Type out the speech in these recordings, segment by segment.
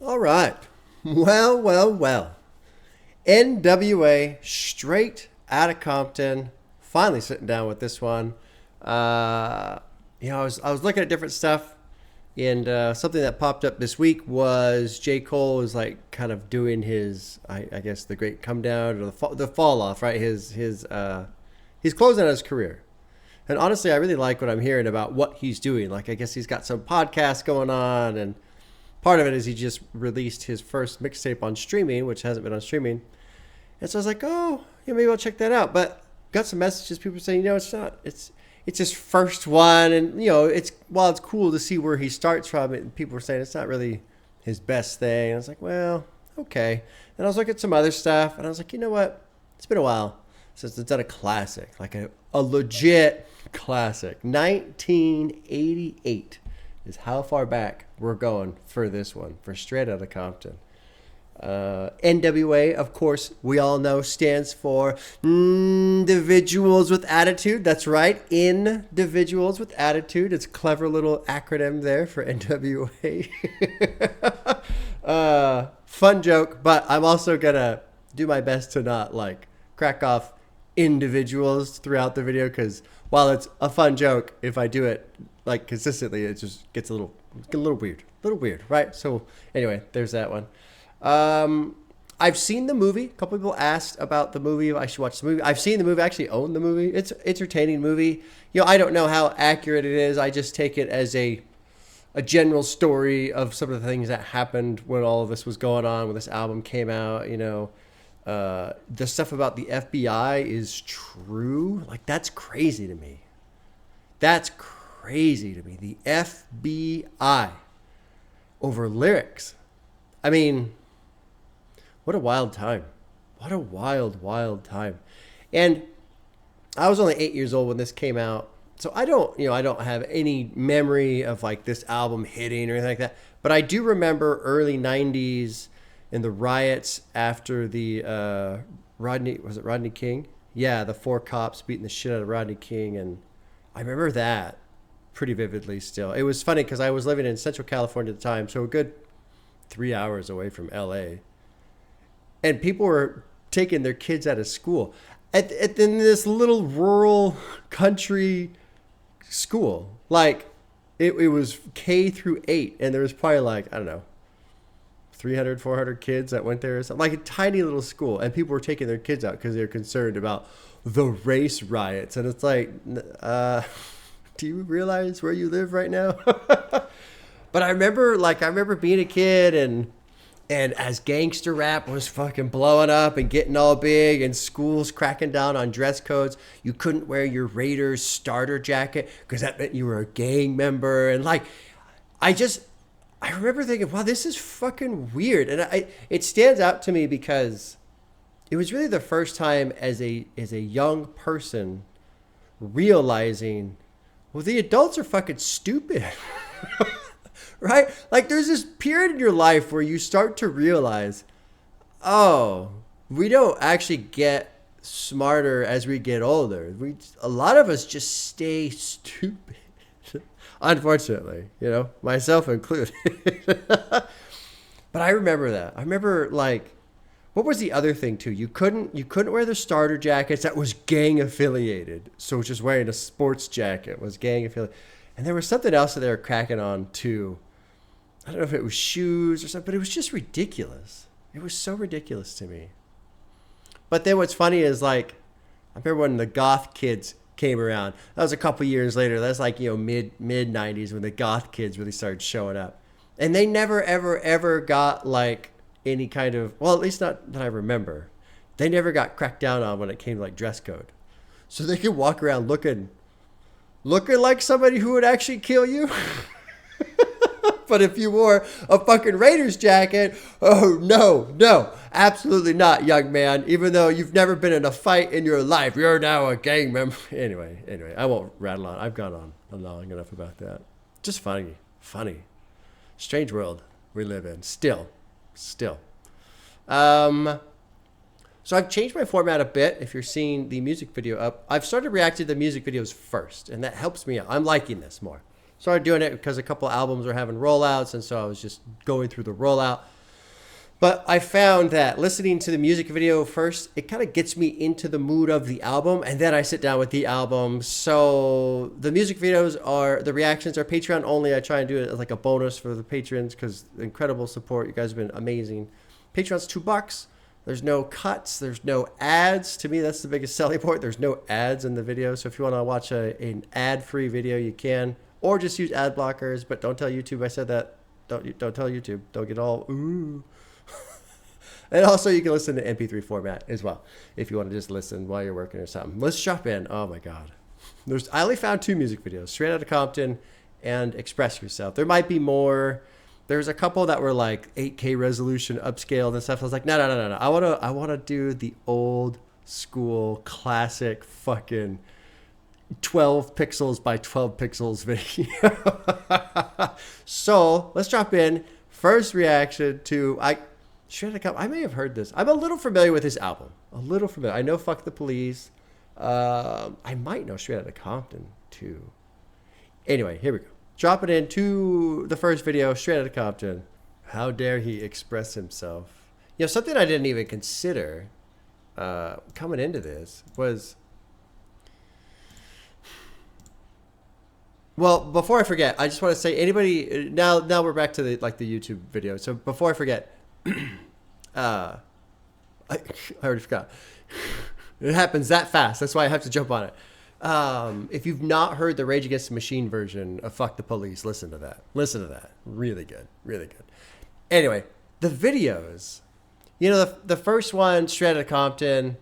All right. Well, well, well. N.W.A. straight out of Compton. Finally sitting down with this one. I was looking at different stuff, and something that popped up this week was J. Cole is like kind of doing his, I guess, the great come down or the fall off, right? He's closing out his career. And honestly, I really like what I'm hearing about what he's doing. Like, I guess he's got some podcasts going on, and part of it is he just released his first mixtape on streaming, which hasn't been on streaming. And so I was like, oh, yeah, maybe I'll check that out. But got some messages, people saying, it's not. It's his first one, and while it's cool to see where he starts from, and people were saying it's not really his best thing. And I was like, well, okay. And I was looking at some other stuff, and I was like, you know what? It's been a while since it's done a classic, like a legit classic. 1988 is how far back we're going for this one, for Straight Outta Compton. N.W.A, of course, we all know stands for Individuals with Attitude. That's right, Individuals with Attitude. It's a clever little acronym there for N.W.A. Fun joke, but I'm also gonna do my best to not like crack off individuals throughout the video, because while it's a fun joke, if I do it like consistently, it just gets a little weird, right? So anyway, there's that one. I've seen the movie. A couple people asked about the movie. I should watch the movie. I've seen the movie. I actually own the movie. It's an entertaining movie. I don't know how accurate it is. I just take it as a general story of some of the things that happened when all of this was going on, when this album came out. The stuff about the FBI is true. Like, that's crazy to me. The FBI over lyrics. I mean, what a wild time. What a wild time. And I was only 8 years old when this came out. So I don't have any memory of like this album hitting or anything like that. But I do remember early 90s and the riots after the Rodney King? Yeah, the 4 cops beating the shit out of Rodney King. And I remember that pretty vividly still. It was funny because I was living in Central California at the time, so a good 3 hours away from LA. And people were taking their kids out of school in this little rural country school. Like, it was K through 8, and there was probably like, I don't know, 300, 400 kids that went there or something. Like a tiny little school, and people were taking their kids out because they were concerned about the race riots. And it's like, do you realize where you live right now? But I remember being a kid, and as gangster rap was fucking blowing up and getting all big, and schools cracking down on dress codes, you couldn't wear your Raiders starter jacket because that meant you were a gang member. And like, I remember thinking, wow, this is fucking weird. And it stands out to me because it was really the first time as a young person realizing, well, the adults are fucking stupid. Right? Like, there's this period in your life where you start to realize, oh, we don't actually get smarter as we get older. A lot of us just stay stupid. Unfortunately, myself included. But I remember that. I remember, like, what was the other thing too? You couldn't wear the starter jackets. That was gang affiliated. So just wearing a sports jacket was gang affiliated. And there was something else that they were cracking on too. I don't know if it was shoes or something, but it was just ridiculous. It was so ridiculous to me. But then what's funny is, like, I remember when the goth kids came around. That was a couple years later. That's like, mid 90s when the goth kids really started showing up. And they never, ever got like any kind of, well, at least not that I remember. They never got cracked down on when it came to like dress code. So they could walk around looking like somebody who would actually kill you. But if you wore a fucking Raiders jacket, oh, no, absolutely not, young man. Even though you've never been in a fight in your life, you're now a gang member. Anyway, I won't rattle on. I've gone on long enough about that. Just funny. Strange world we live in. Still. So I've changed my format a bit. If you're seeing the music video up, I've started reacting to the music videos first, and that helps me out. I'm liking this more. Started doing it because a couple albums are having rollouts, and so I was just going through the rollout. But I found that listening to the music video first, it kind of gets me into the mood of the album, and then I sit down with the album. So the music videos the reactions are Patreon only. I try and do it as like a bonus for the patrons because incredible support. You guys have been amazing. Patreon's $2. There's no cuts. There's no ads. To me, that's the biggest selling point. There's no ads in the video. So if you want to watch an ad-free video, you can, or just use ad blockers. But don't tell YouTube I said that. Don't tell YouTube. Don't get all ooh. And also you can listen to MP3 format as well if you want to just listen while you're working or something. Let's jump in. Oh my God. I only found 2 music videos, Straight Outta Compton and Express Yourself. There might be more. There's a couple that were like 8K resolution upscaled and stuff. I was like, no. I want to do the old school classic fucking 12 pixels by 12 pixels video. So let's drop in. First reaction to I may have heard this. I'm a little familiar with this album. A little familiar. I know Fuck the Police. I might know Straight Outta Compton too. Anyway, here we go. Dropping into the first video, Straight Outta Compton. How dare he express himself? You know, something I didn't even consider coming into this was... Well, before I forget, I just want to say anybody... Now we're back to the YouTube video. So before I forget... I already forgot. It happens that fast. That's why I have to jump on it. If you've not heard the Rage Against the Machine version of Fuck the Police, listen to that. Listen to that. Really good. Really good. Anyway, the videos. You know, the first one, Straight Outta Compton,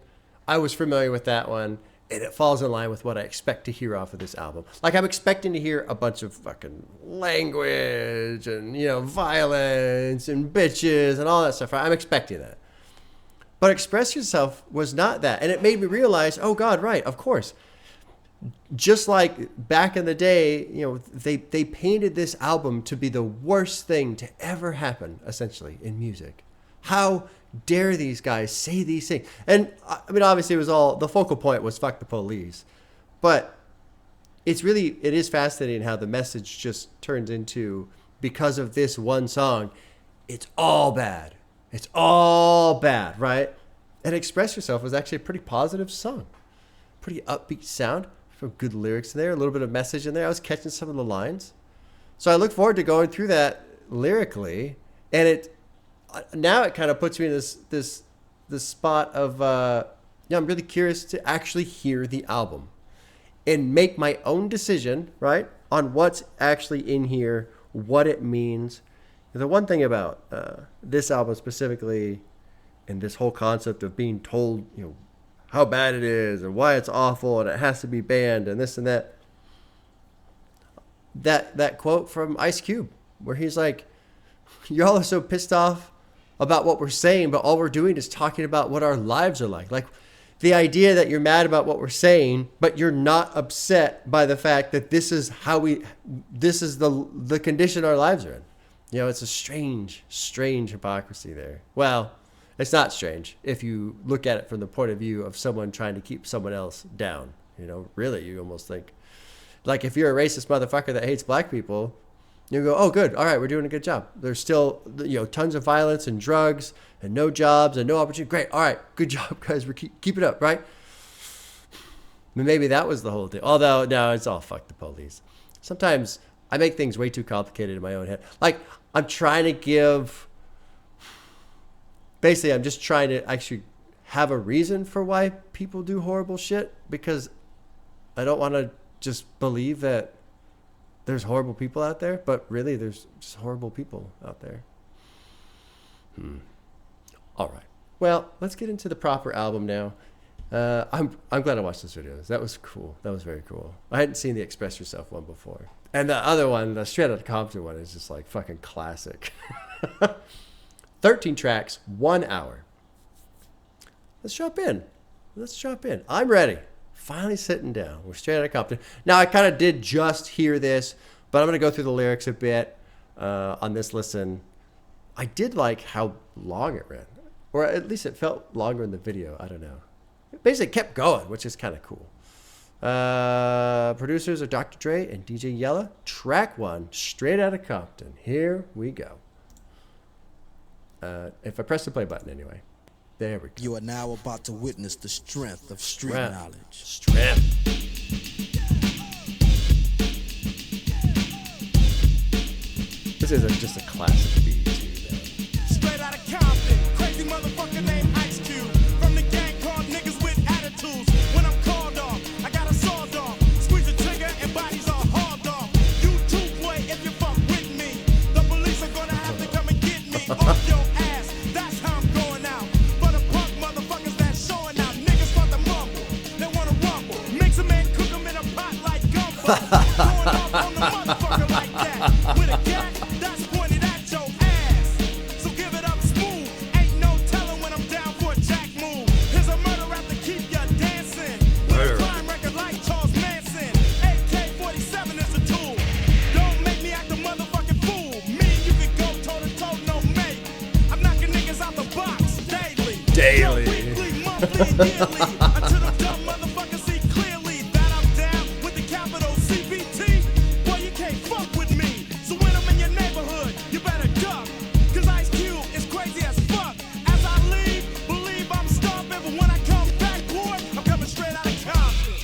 I was familiar with that one. And it falls in line with what I expect to hear off of this album. Like, I'm expecting to hear a bunch of fucking language and, you know, violence and bitches and all that stuff. I'm expecting that. But Express Yourself was not that. And it made me realize, oh, God, right, of course. Just like back in the day, you know, they painted this album to be the worst thing to ever happen, essentially, in music. How dare these guys say these things? And I mean, obviously, it was all the focal point was Fuck the Police, but it is fascinating how the message just turns into, because of this one song, it's all bad. It's all bad, right? And Express Yourself was actually a pretty positive song, pretty upbeat sound, some good lyrics in there, a little bit of message in there. I was catching some of the lines, so I look forward to going through that lyrically, and now it kind of puts me in this spot of I'm really curious to actually hear the album and make my own decision, right, on what's actually in here, what it means. The one thing about this album specifically, and this whole concept of being told, you know, how bad it is and why it's awful and it has to be banned and this and that quote from Ice Cube where he's like, y'all are so pissed off about what we're saying, but all we're doing is talking about what our lives are like. Like, the idea that you're mad about what we're saying, but you're not upset by the fact that this is the condition our lives are in. You know, it's a strange hypocrisy there. Well, it's not strange if you look at it from the point of view of someone trying to keep someone else down. You know, really, you almost think, like, if you're a racist motherfucker that hates black people, you go, oh, good. All right, we're doing a good job. There's still, you know, tons of violence and drugs and no jobs and no opportunity. Great. All right, good job, guys. We're keep it up, right? Maybe that was the whole thing. Although, no, it's all fuck the police. Sometimes I make things way too complicated in my own head. Like, I'm trying to give... Basically, I'm just trying to actually have a reason for why people do horrible shit, because I don't want to just believe that there's horrible people out there, but really there's just horrible people out there. All right. Well, let's get into the proper album now. I'm glad I watched this video. That was cool. That was very cool. I hadn't seen the Express Yourself one before. And the other one, the Straight Outta Compton one, is just like fucking classic. 13 tracks, 1 hour. Let's jump in. I'm ready. Finally sitting down. We're Straight Outta Compton. Now, I kind of did just hear this, but I'm going to go through the lyrics a bit on this listen. I did like how long it ran, or at least it felt longer in the video. I don't know. It basically kept going, which is kind of cool. Producers are Dr. Dre and DJ Yella. Track 1, Straight Outta Compton. Here we go. If I press the play button anyway. There we go. You are now about to witness the strength of street knowledge. Strength. This is just a classic beat too, man. Straight out of Compton, crazy motherfucker named Ice Cube. From the gang called niggas with attitudes. When I'm called off, I got a sawed off. Squeeze the trigger and bodies are hauled off. You too, boy, if you fuck with me. The police are gonna have to come and get me off your ass. That's how I'm going out. For the punk motherfuckers that's showing out. Niggas want to mumble, they wanna rumble. Mix 'em and cook 'em in a pot like gumbo. Going off on the motherfucker like that. With a gat that's pointed at your ass. So give it up smooth. Ain't no telling when I'm down for a jack move. Here's a murder rap to keep ya dancing. With a crime record like Charles Manson. AK-47 is the tool. Don't make me act a motherfucking fool. Me and you can go toe to toe, no mate. I'm knocking niggas out the box daily. Daily. Weekly, monthly, yearly. Until the dumb motherfuckers see clearly that I'm down with the capital CBT. Boy, you can't fuck with me. So when I'm in your neighborhood, you better duck. Cause Ice Cube is crazy as fuck. As I leave, believe I'm stomping. But when I come back, boy, I'm coming straight out of Compton.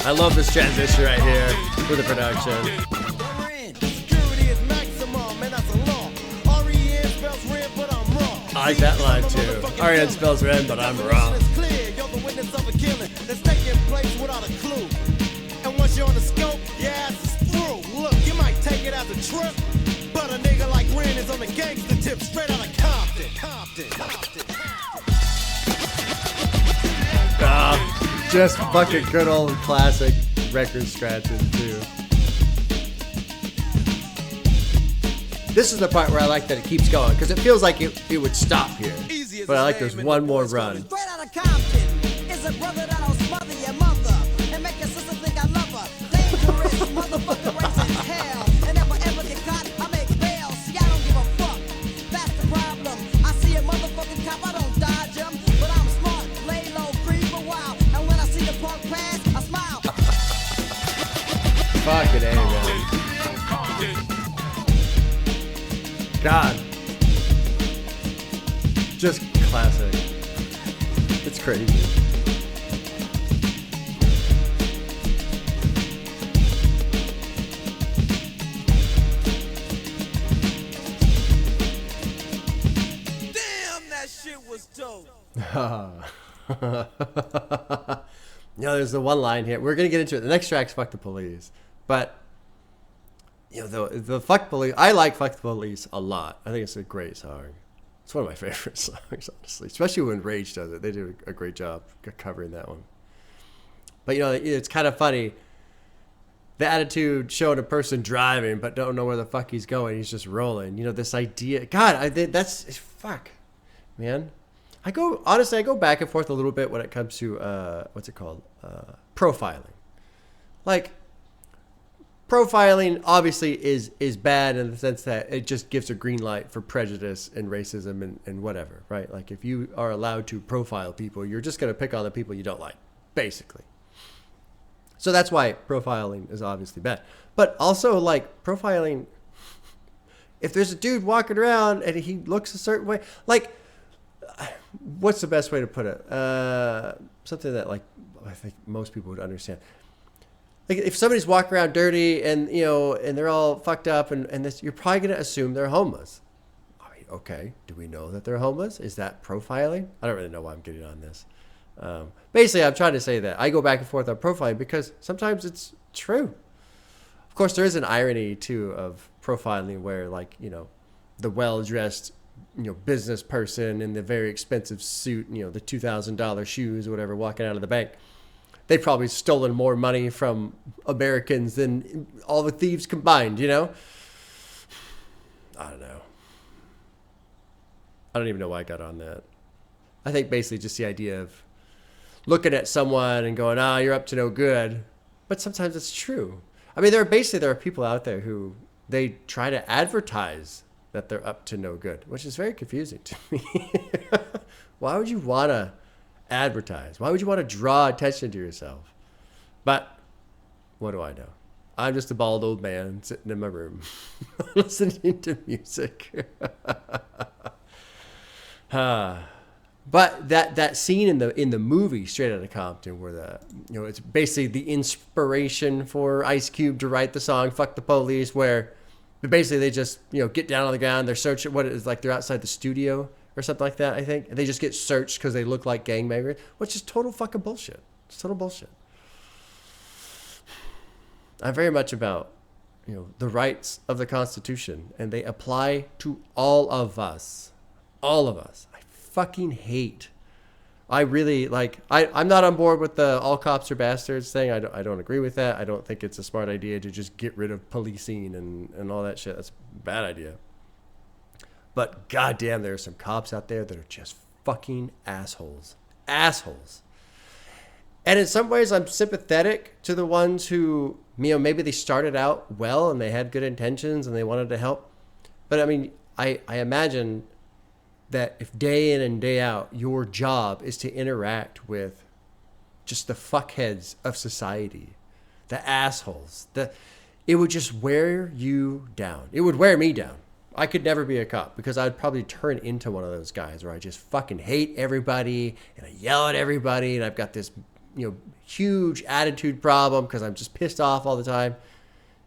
I love this transition right here with the production. Security is maximum, and that's a law. R-E-N spells red, but I'm wrong. I like that line too. R.E.N. spells red, but I'm wrong. It's clear, you're the witness of a killing that's taking place without a clue. And once you're on the scope, your ass is through. Look, you might take it as a trip, but a nigga like Ren is on the gangster tip, straight out of Compton. Just fucking good old classic record scratches too. This is the part where I like that it keeps going because it feels like it would stop here. But I like there's one more run. Straight out of Compton is a brother that'll smother your mother and make your sister think I love her. Dangerous motherfucker raising hell and never ever get caught. I make bail. See, I don't give a fuck. That's the problem. I see a motherfucking cop, I don't dodge him, but I'm smart, lay low, creep a while, and when I see the punk pass, I smile. Fucking A, man. God. Just classic. It's crazy. Damn, that shit was dope. No, there's the one line here. We're gonna get into it. The next track's "Fuck the Police," but you know the "Fuck Police." I like "Fuck the Police" a lot. I think it's a great song. It's one of my favorite songs, honestly. Especially when Rage does it. They do a great job covering that one. But you know, it's kind of funny. The attitude showing a person driving but don't know where the fuck he's going. He's just rolling. You know, this idea. God, that's fuck, man. I go back and forth a little bit when it comes to what's it called, profiling. Like, profiling obviously is bad in the sense that it just gives a green light for prejudice and racism and whatever, right? Like, if you are allowed to profile people, you're just gonna pick on the people you don't like, basically. So that's why profiling is obviously bad. But also, like, profiling, if there's a dude walking around and he looks a certain way, like, what's the best way to put it? Something that, like, I think most people would understand. Like, if somebody's walking around dirty and, you know, and they're all fucked up and this, you're probably going to assume they're homeless. I mean, okay, do we know that they're homeless? Is that profiling? I don't really know why I'm getting on this. Basically, I'm trying to say that I go back and forth on profiling because sometimes it's true. Of course, there is an irony, too, of profiling where, like, you know, the well-dressed, you know, business person in the very expensive suit, you know, the $2,000 shoes or whatever, walking out of the bank. They've probably stolen more money from Americans than all the thieves combined, you know? I don't know. I don't even know why I got on that. I think basically just the idea of looking at someone and going, you're up to no good. But sometimes it's true. I mean, there are people out there who they try to advertise that they're up to no good, which is very confusing to me. Why would you want to advertise? Why would you want to draw attention to yourself? But what do I know? I'm just a bald old man sitting in my room listening to music. But that scene in the movie Straight Outta Compton, where it's basically the inspiration for Ice Cube to write the song "Fuck the Police," where basically they just get down on the ground, they're searching what it is like they're outside the studio or something like that. I think and they just get searched because they look like gangbangers, which is total fucking bullshit. It's total bullshit. I'm very much about the rights of the Constitution, and they apply to all of us. All of us. I fucking hate. I really I'm not on board with the all cops are bastards thing. I don't agree with that. I don't think it's a smart idea to just get rid of policing and all that shit. That's a bad idea. But goddamn, there are some cops out there that are just fucking assholes. Assholes. And in some ways, I'm sympathetic to the ones who, maybe they started out well and they had good intentions and they wanted to help. But I mean, I imagine that if day in and day out, your job is to interact with just the fuckheads of society, the assholes, it would just wear you down. It would wear me down. I could never be a cop because I'd probably turn into one of those guys where I just fucking hate everybody and I yell at everybody and I've got this huge attitude problem because I'm just pissed off all the time.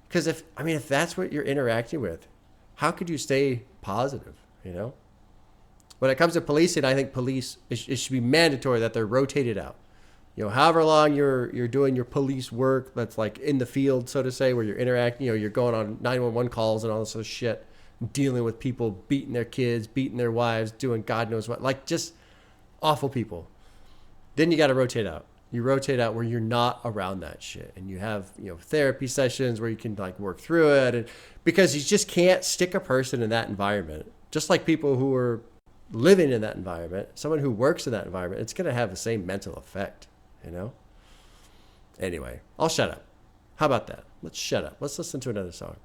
Because if that's what you're interacting with, how could you stay positive, When it comes to policing, I think it should be mandatory that they're rotated out. However long you're doing your police work, that's like in the field, so to say, where you're interacting, you're going on 911 calls and all this sort of shit, dealing with people beating their kids, beating their wives, doing God knows what, just awful people. Then you got to rotate out. You rotate out where you're not around that shit, and you have therapy sessions where you can work through it, and because you just can't stick a person in that environment. Just like people who are living in that environment, someone who works in that environment, it's going to have the same mental effect, Anyway, I'll shut up. How about that? Let's shut up. Let's listen to another song.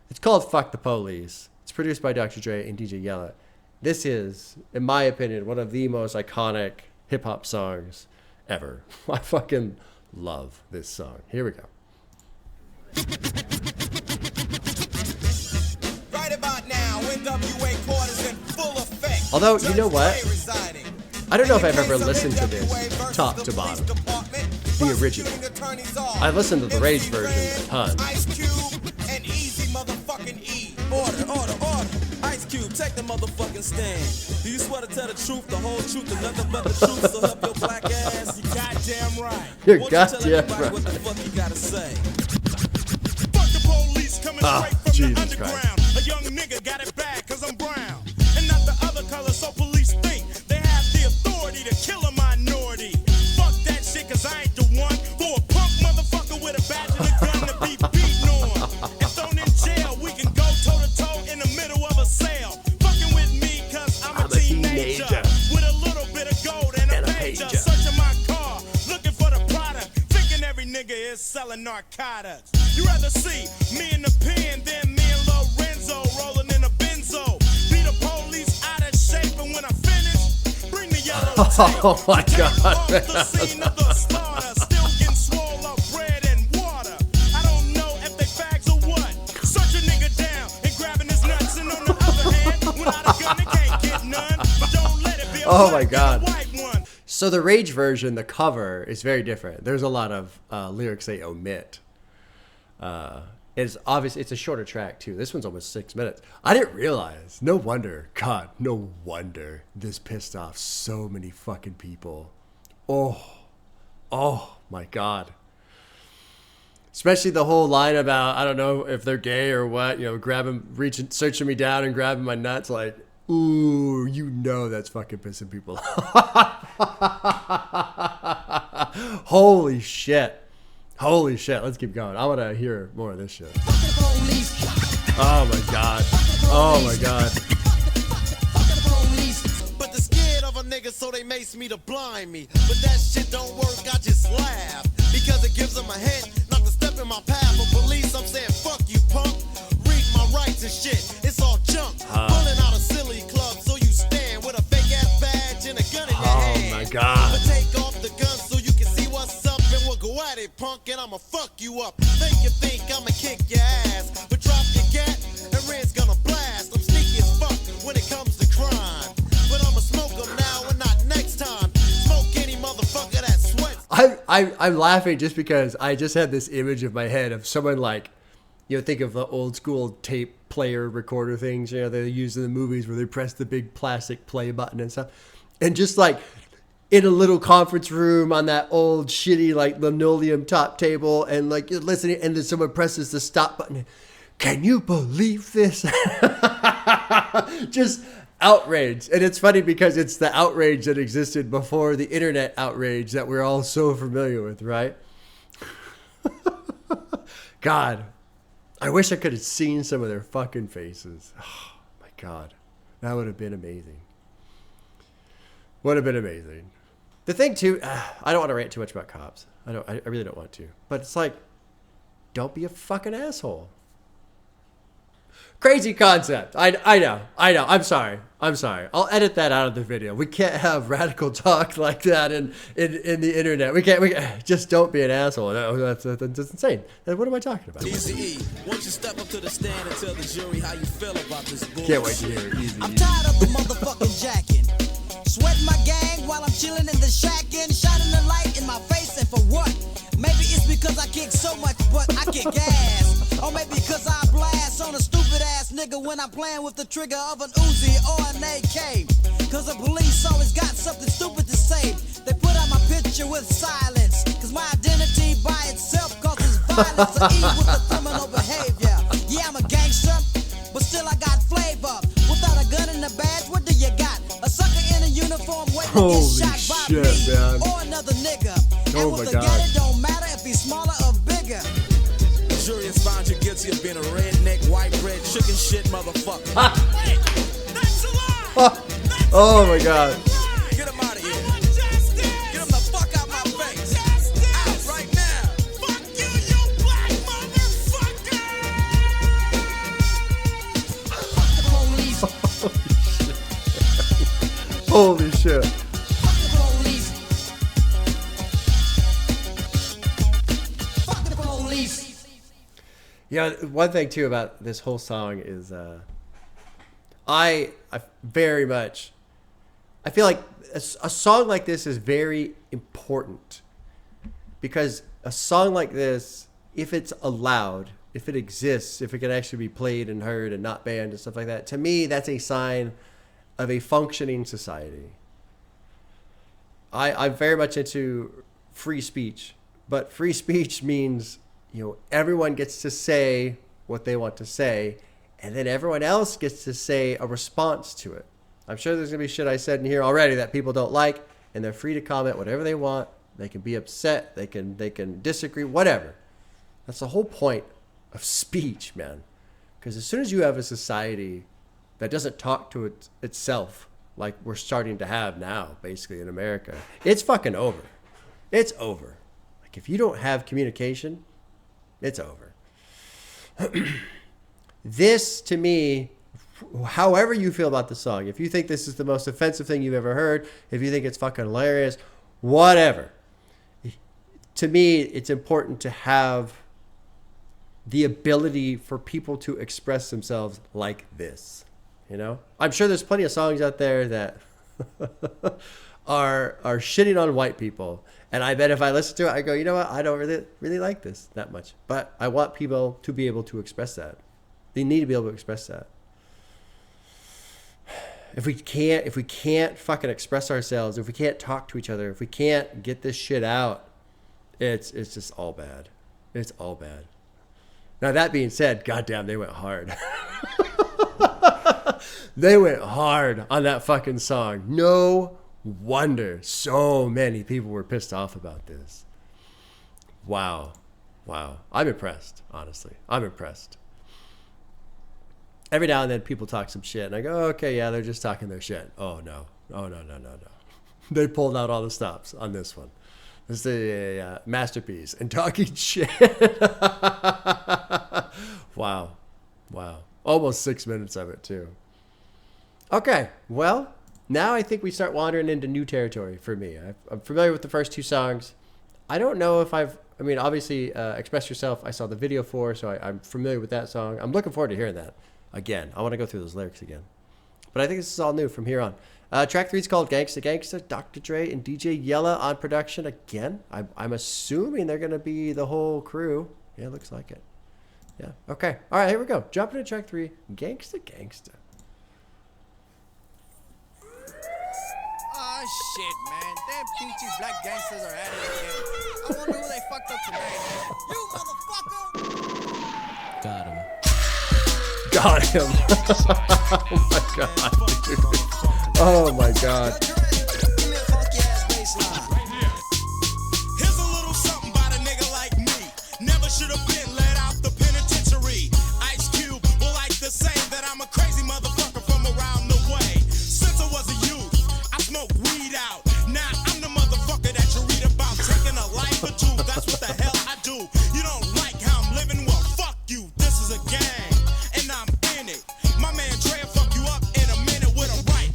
It's called "Fuck the Police." It's produced by Dr. Dre and DJ Yella. This is, in my opinion, one of the most iconic hip hop songs ever. I fucking love this song. Here we go. Right about now, N.W.A. court is in full effect. Although, you know what? I don't know if I've ever listened to this top to bottom. The original. I listened to the Rage version a ton. Ice Cube and Easy motherfucking E. Order. Ice Cube, take the motherfucking stand. Do you swear to tell the truth, the whole truth, and nothing but the truth, so help your black ass? You goddamn right. You're Won't you tell goddamn everybody right. what the fuck you gotta say? Fuck the police coming straight from Jesus the Christ. underground. A young nigga got it bad cause I'm brown. And not the other color, so police think they have the authority to kill a minority. Fuck that shit cause I ain't the one for a punk motherfucker with a badge and a gun to be beaten on. And thrown in jail, we can go toe to toe in the middle of a sale. Fucking with me cause I'm a teenager. With a little bit of gold and a pager. Searching my car, looking for the product. Thinking every nigga is selling narcotics. You rather see me in the pen than me and Lorenzo rolling in a benzo. Be the police out of shape, and when I finish, bring the yellow tape. Oh my God. The scene of the slaughter, still getting swole up bread and water. I don't know if they fags or what. Search a nigga down and grabbing his nuts, and on the other hand, without a gun, they can't get none. But don't let it be a Oh my black God. and a white one. So the Rage version, the cover, is very different. There's a lot of lyrics they omit. It's obvious. It's a shorter track too. This one's almost 6 minutes. I didn't realize. No wonder this pissed off so many fucking people. Oh my God. Especially the whole line about, I don't know if they're gay or what, searching me down and grabbing my nuts, like, ooh, that's fucking pissing people off. Holy shit. Let's keep going. I want to hear more of this shit. Oh my God. But they're scared of a nigga, so they mace me to blind me. But that shit don't work, I just laugh. Because it gives them a hint not to step in my path. For police, I'm saying, fuck you, punk. Read my rights and shit, it's all junk. Pulling out a silly club, so you stand with a fake ass badge and a gun in your hand. Oh my God. But take off the gun so you can see what's up, and we'll go at it, punk. And I'ma fuck you up. Make you think I'ma kick your ass. But drop your gat and Red's gonna blast. I'm sneaky as fuck when it comes to crime. But I'ma smoke them now and not next time. Smoke any motherfucker that sweats. I'm laughing just because I just had this image of my head of someone like, you know, think of the old school tape player recorder things, you know, they use in the movies where they press the big plastic play button and stuff. And just like in a little conference room on that old shitty like linoleum top table and like you're listening and then someone presses the stop button. Can you believe this? Just outrage. And it's funny because it's the outrage that existed before the internet outrage that we're all so familiar with, right? God, I wish I could have seen some of their fucking faces. Oh my God, that would have been amazing. Would have been amazing. The thing too, I don't want to rant too much about cops. I really don't want to. But it's like, don't be a fucking asshole. Crazy concept. I know. I'm sorry. I'll edit that out of the video. We can't have radical talk like that in the internet. We can't. Just don't be an asshole. That's insane. What am I talking about? Easy E, won't you step up to the stand and tell the jury how you feel about this bullshit? Can't wait to hear it. Easy. I'm tired of the motherfucking jacking. Sweating my gang while I'm chilling in the shack and shining the light in my face, and for what? Maybe it's because I kick so much, but I kick ass. Or maybe because I blast on a stupid ass nigga when I'm playing with the trigger of an Uzi or an AK. Cause the police always got something stupid to say. They put out my picture with silence. Cause my identity by itself causes violence to eat with the criminal behavior. Yeah, I'm a gangster, but still I got flavor. Without a gun and a badge, what do you got? A sucker in a uniform waiting to Holy get shot by shit, me man. or another nigga. Oh And my with the God. gat, it don't matter if he's smaller or bigger. The jury has found you guilty of being a redneck, white bread, chicken shit motherfucker. Wait, that's a lie. Oh my God. Get him out of here. Get him the fuck out my face. Out right now. Fuck you, you black motherfucker! Holy shit. Yeah, one thing too about this whole song is I very much, I feel like a song like this is very important because a song like this, if it's allowed, if it exists, if it can actually be played and heard and not banned and stuff like that, to me, that's a sign of a functioning society. I'm very much into free speech, but free speech means, you know, everyone gets to say what they want to say, and then everyone else gets to say a response to it. I'm sure there's going to be shit I said in here already that people don't like, and they're free to comment whatever they want. They can be upset. They can disagree, whatever. That's the whole point of speech, man. Because as soon as you have a society that doesn't talk to itself like we're starting to have now, basically in America, it's fucking over. It's over. Like if you don't have communication, it's over. This, to me, however you feel about the song, if you think this is the most offensive thing you've ever heard, if you think it's fucking hilarious, whatever. To me, it's important to have the ability for people to express themselves like this. You know, I'm sure there's plenty of songs out there that are shitting on white people, and I bet if I listen to it, I go, you know what, I don't really like this that much. But I want people to be able to express that. They need to be able to express that. If we can't fucking express ourselves, if we can't talk to each other, if we can't get this shit out, it's just all bad. It's all bad. Now that being said, goddamn, they went hard. They went hard on that fucking song. No wonder so many people were pissed off about this. Wow. I'm impressed, honestly. I'm impressed. Every now and then people talk some shit, and I go, oh, okay, yeah, they're just talking their shit. Oh, no. They pulled out all the stops on this one. This is a masterpiece and talking shit. Wow. Almost 6 minutes of it, too. Okay, well, now I think we start wandering into new territory for me. I'm familiar with the first two songs. I don't know if I've I mean, obviously, Express Yourself, I saw the video for, so I'm familiar with that song. I'm looking forward to hearing that again. I want to go through those lyrics again. But I think this is all new from here on. Track 3 is called Gangsta Gangsta, Dr. Dre and DJ Yella on production again. I'm assuming they're going to be the whole crew. Yeah, looks like it. Yeah, okay. All right, here we go. Jumping to track 3, Gangsta Gangsta. Oh shit, man. Damn peachy black gangsters are at it again. I wonder who they fucked up today, man. You motherfucker! Got him. Got him. Oh my god, dude. Oh my god. Here's a little something about a nigga like me. Never should have been let out the penitentiary. Ice Cube will like to say that I'm a crazy motherfucker from around the way. Since I was a youth, I smoked weed out. Now I'm the motherfucker that you read about, taking a life or two. That's what the hell I do. You don't like how I'm living? Well, fuck you. This is a gang, and I'm in it. My man Dre will fuck you up in a minute with a right,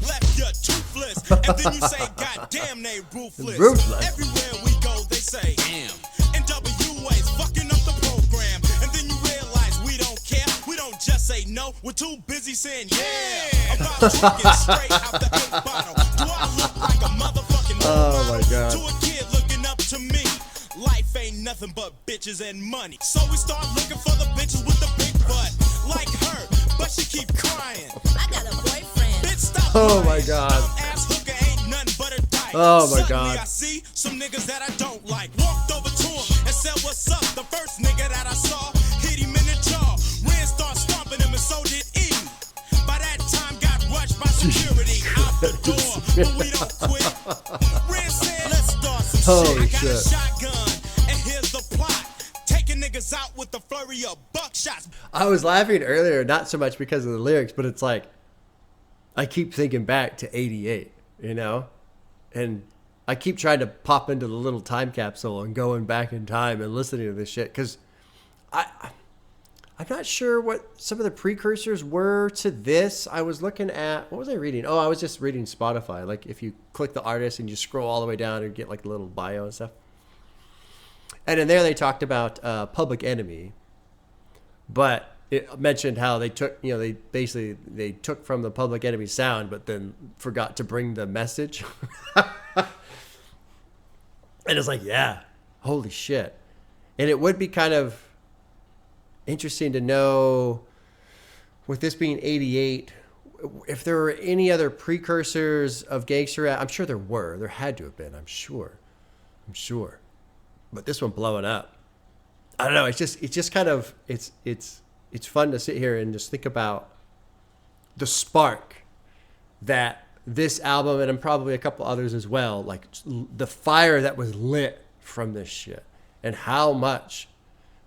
left, you're toothless. And then you say, God damn, they ruthless. Ruthless. Everywhere we go, they say, damn. N.W.A.'s fucking up the program. And then you realize we don't care. We don't just say no. We're too busy saying yeah. About drinking straight out the 8 bottle. Do I look like a motherfucking Oh my god. to a kid looking up to me? Life ain't nothing but bitches and money. So we start looking for the bitches with the big butt. Like her, but she keep crying. I got a boyfriend. Bitch, stop Oh lying. my god. Dumb ass hooker ain't nothing but a dyke. Oh my Suddenly god. I see some niggas that I don't like. Walked over to him and said, what's up? The first nigga that I saw hit him in the jaw. Ren started stomping him and so did E. By that time got rushed by security out the door. But we don't quit. Ren said, let's start some Holy shit. I got shit. a shotgun and here's the plot. Taking niggas out with the flurry of buckshots. I was laughing earlier, not so much because of the lyrics, but it's like, I keep thinking back to 88, you know? And I keep trying to pop into the little time capsule and going back in time and listening to this shit, because I'm not sure what some of the precursors were to this. I was looking at, what was I reading? Oh, I was just reading Spotify. Like, if you click the artist and you scroll all the way down and get like a little bio and stuff. And in there they talked about Public Enemy, but it mentioned how they took, you know, they took from the Public Enemy sound, but then forgot to bring the message. And it's like, yeah, holy shit. And it would be kind of interesting to know, with this being 88, if there were any other precursors of gangster rap. I'm sure there were. There had to have been, I'm sure. But this one blowing up, I don't know. It's just kind of, it's fun to sit here and just think about the spark that this album, and probably a couple others as well, like the fire that was lit from this shit, and how much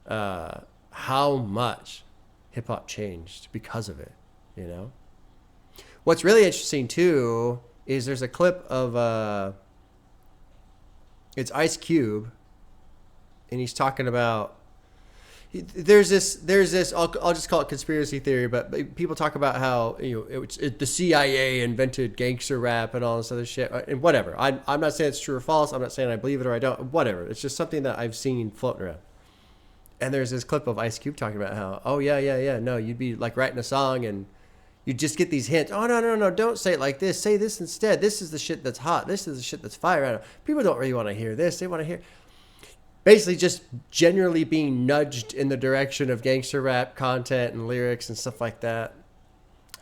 hip hop changed because of it. You know, what's really interesting too is there's a clip of it's Ice Cube. And he's talking about, there's this I'll just call it conspiracy theory, but people talk about how, you know, the CIA invented gangster rap and all this other shit, and whatever. I'm not saying it's true or false. I'm not saying I believe it or I don't. Whatever. It's just something that I've seen floating around. And there's this clip of Ice Cube talking about how, oh yeah, no, you'd be like writing a song and you just get these hints. Oh no, don't say it like this. Say this instead. This is the shit that's hot. This is the shit that's fire. I don't know. People don't really want to hear this. They want to hear. Basically just generally being nudged in the direction of gangster rap content and lyrics and stuff like that.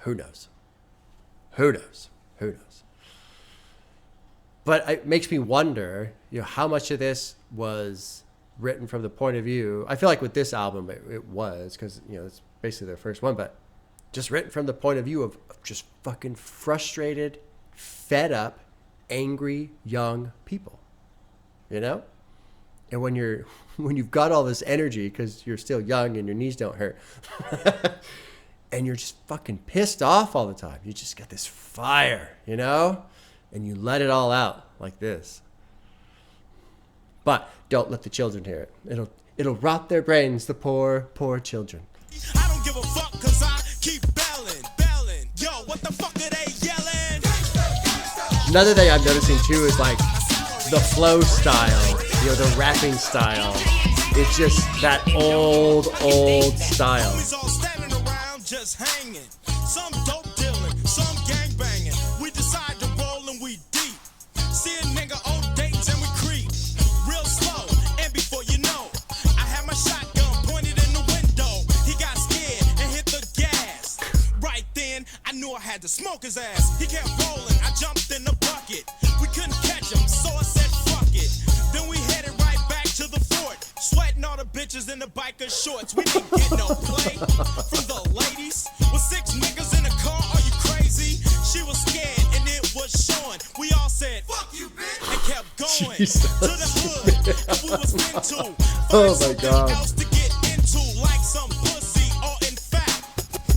Who knows? But it makes me wonder, you know, how much of this was written from the point of view. I feel like with this album, it was, because, you know, it's basically their first one, but just written from the point of view of just fucking frustrated, fed up, angry young people, you know? And when you've got all this energy because you're still young and your knees don't hurt, and you're just fucking pissed off all the time, you just got this fire, you know, and you let it all out like this. But don't let the children hear it. It'll rot their brains, the poor children. I don't give a fuck cause I keep belling. Yo, what the fuck are they yelling? Another thing I'm noticing too is like the flow style the rapping style. It's just that old style. Homies all standing around just hanging. Some dope dealing, some gang banging. We decide to roll and we deep. See a nigga on dates and we creep. Real slow, and before you know, I had my shotgun pointed in the window. He got scared and hit the gas. Right then, I knew I had to smoke his ass. He kept rolling, I jumped in the bucket. We couldn't catch him, so I said fuck it. Then we headed right back to the fort. Sweating all the bitches in the biker shorts. We didn't get no play from the ladies. With 6 niggas in the car, are you crazy? She was scared and it was showing. We all said, fuck you, bitch, and kept going to the hood. And we was into Oh my God. else to get into, like some pussy or in fact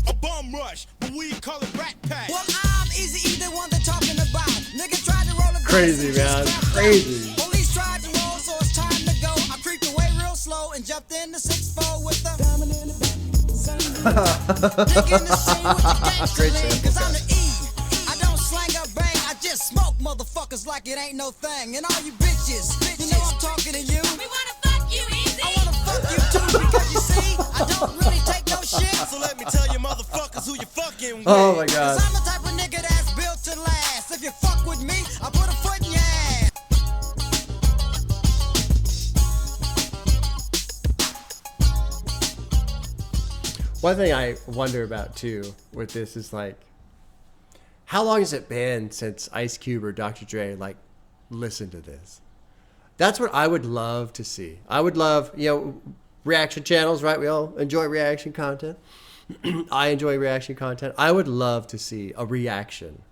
a bum rush, but we call it rat pack. Well, I'm easy either one they're talking about. Nigga tried to roll a Crazy, man. Crazy. Police tried to roll, so it's time to go. I creeped away real slow and jumped in the 6-4 with the diamond in the back. Digging the scene with the gangster Great lean, sample, 'cause I'm the E. I don't slang or bang, I just smoke motherfuckers like it ain't no thing. And all you bitches, you know I'm talking to you. We wanna fuck you easy. I wanna fuck you too, because you see, I don't really take no shit. So let me tell you motherfuckers who you fucking with. Oh my God. Cause I'm the type of nigga that's built to last. If you fuck with me, I'll put a foot in your ass. One thing I wonder about too with this is like, how long has it been since Ice Cube or Dr. Dre like listened to this? That's what I would love to see. I would love, reaction channels, right? We all enjoy reaction content. I enjoy reaction content. I would love to see a reaction.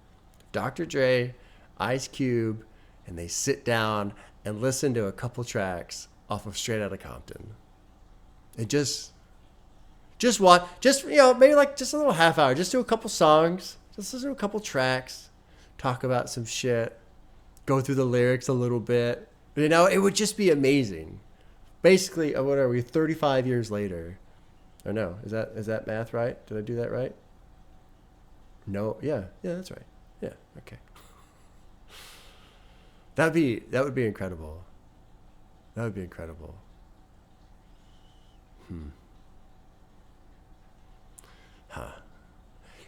Dr. Dre, Ice Cube, and they sit down and listen to a couple tracks off of Straight Outta Compton. And just watch, maybe like just a little half hour. Just do a couple songs. Just listen to a couple tracks. Talk about some shit. Go through the lyrics a little bit. It would just be amazing. Basically, what are we, 35 years later? Or no, is that math right? Did I do that right? No, yeah, that's right. Yeah, okay. That would be incredible. That would be incredible.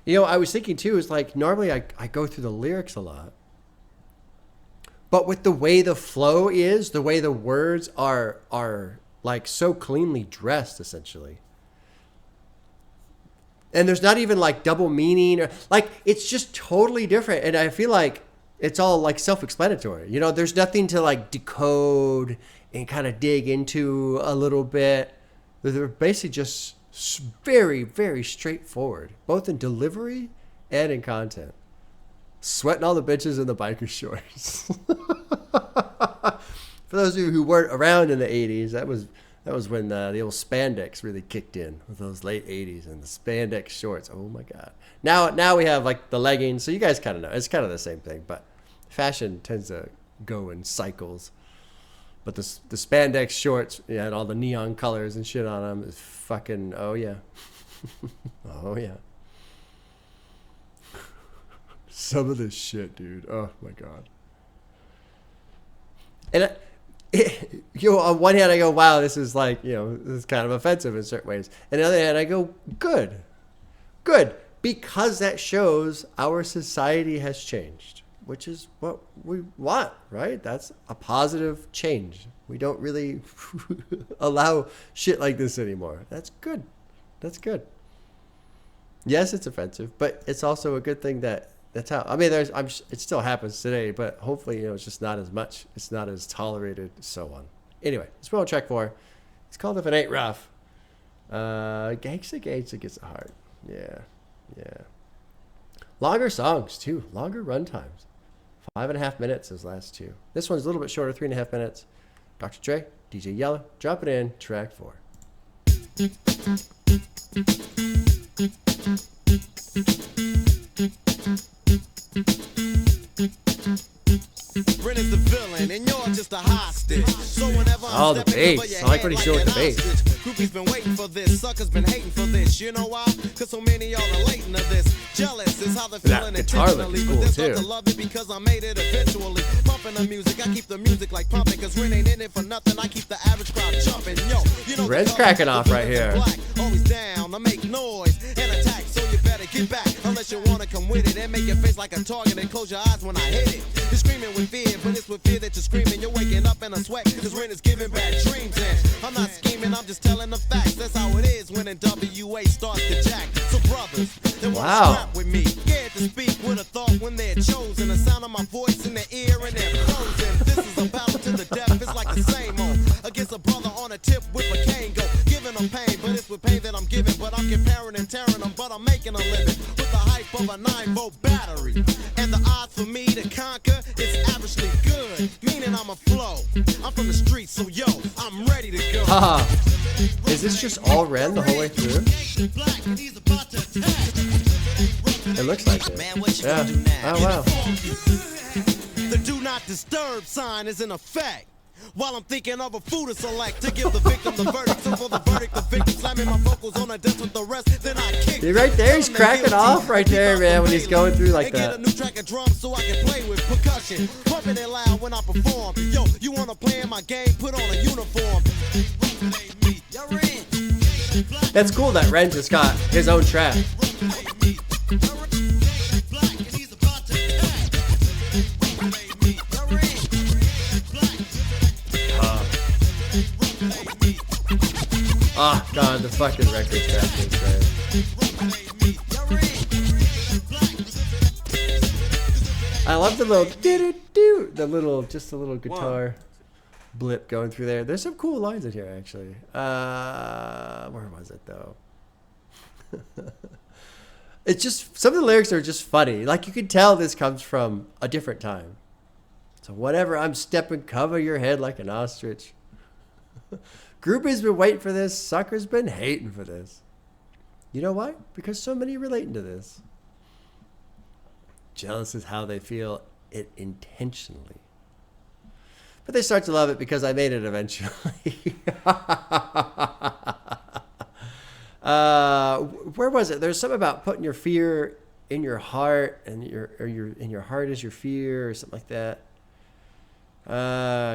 I was thinking too, is like normally I go through the lyrics a lot. But with the way the flow is, the way the words are like so cleanly dressed essentially. And there's not even like double meaning or like it's just totally different. And I feel like it's all like self-explanatory. There's nothing to like decode and kind of dig into a little bit. They're basically just very, very straightforward, both in delivery and in content. Sweating all the bitches in the biker shorts. For those of you who weren't around in the 80s, that was when the old spandex really kicked in with those late 80s and the spandex shorts. Oh my God. Now we have like the leggings, so you guys kind of know. It's kind of the same thing, but fashion tends to go in cycles. But the spandex shorts, and all the neon colors and shit on them is fucking, oh yeah. Oh yeah. Some of this shit, dude. Oh my God. And on one hand I go, wow, this is like, this is kind of offensive in certain ways. And on the other hand I go, good. Because that shows our society has changed, which is what we want, right? That's a positive change. We don't really allow shit like this anymore. That's good. Yes, it's offensive, but it's also a good thing that's how. I mean, it still happens today, but hopefully, it's just not as much. It's not as tolerated, so on. Anyway, let's put on track 4. It's called If It Ain't Ruff. Gangsta Gangsta gets a heart. Yeah. Longer songs too. Longer run times. 5.5 minutes those last 2. This one's a little bit shorter, 3.5 minutes. Dr. Dre, DJ Yella, dropping in track 4. Brennan's the villain and you're just a hostage. So whenever I'm the stepping bass. over your I like head what he's doing with an the bass. ostrich. Groupies been waiting for this, suckers been hating for this. You know why? Cause so many y'all relating to this. Jealous is how they're That feeling guitar lick intentionally. is But cool, they start too. to love it because I made it eventually. Pumping the music, I keep the music like pumping. Cause Ren ain't in it for nothing. I keep the average crowd jumping. Yo, you know Red's the color, cracking the off blue right and here. black, always down to make noise and attack. So you better get back unless you wanna come with it and make your face like a target and close your eyes when I hit it. You're screaming with fear, but it's with fear that you're screaming. You're waking up in a sweat cause Ren is giving bad dreams. And I'm not scheming, I'm just telling the facts. That's how it is when N.W.A starts to jack. So brothers, they wanna Wow. scrap with me. Scared to speak with a thought when they're chosen. The sound of my voice in their ear and they're frozen. This is a battle to the death, it's like the same old. Against a brother on a tip with a cane go. Giving them pain, but it's with pain that I'm giving. But I'm comparing and tearing them, but I'm making a living. With the hype of a 9-volt battery. And the odds for me to conquer is averagely good. Meaning I'm a flow. I'm from the streets, so yo, I'm ready to go. Haha. Is this just all Ren the whole way through? It looks like it. Man, what you Yeah. gonna do now? Oh, wow. The do not disturb sign is in effect. While I'm thinking of a food to select to give the victim the verdict. So for the verdict, the victim slamming my vocals on a desk with the rest. Then I kick. See, right there, he's cracking off right there, man, when he's going through like and get that. a new track of drums so I can play with percussion. Pumping it loud when I perform. Yo, you wanna play in my game? Put on a uniform. You're in. That's cool that Ren just got his own track. Oh god, the fucking record track is great. I love the little do-do-do, just a little guitar blip going through there. There's some cool lines in here actually. Where was it though? It's just some of the lyrics are just funny. Like you can tell this comes from a different time. So whatever, I'm stepping, cover your head like an ostrich. Groupies been waiting for this. Suckers been hating for this. You know why? Because so many relating to this. Jealous is how they feel it intentionally. But they start to love it because I made it eventually. Where was it? There's something about putting your fear in your heart, and in your heart is your fear, or something like that.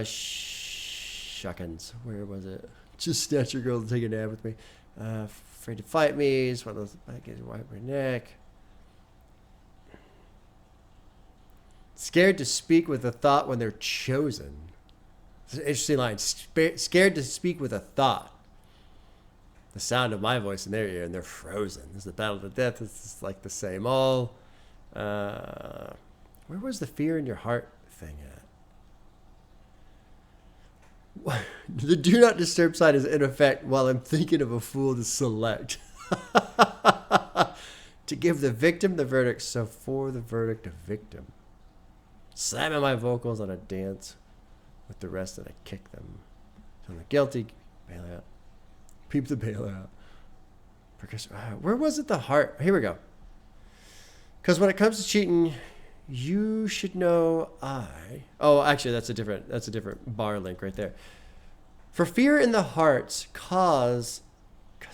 Shuckins. Where was it? Just snatch your girl and take a nap with me. Afraid to fight me. It's one of those. I get wipe my neck. Scared to speak with a thought when they're chosen. It's an interesting line. Scared to speak with a thought. The sound of my voice in their ear, and they're frozen. This is the battle to the death. It's like the same all. Where was the fear in your heart thing at? The do not disturb sign is in effect while I'm thinking of a fool to select. To give the victim the verdict, so for the verdict of victim. Slamming my vocals on a dance with the rest and I kick them. So the guilty, bail out. Peep the bailout. Because where was it the heart? Here we go. Because when it comes to cheating, you should know Oh, actually, that's a different bar link right there. For fear in the hearts, because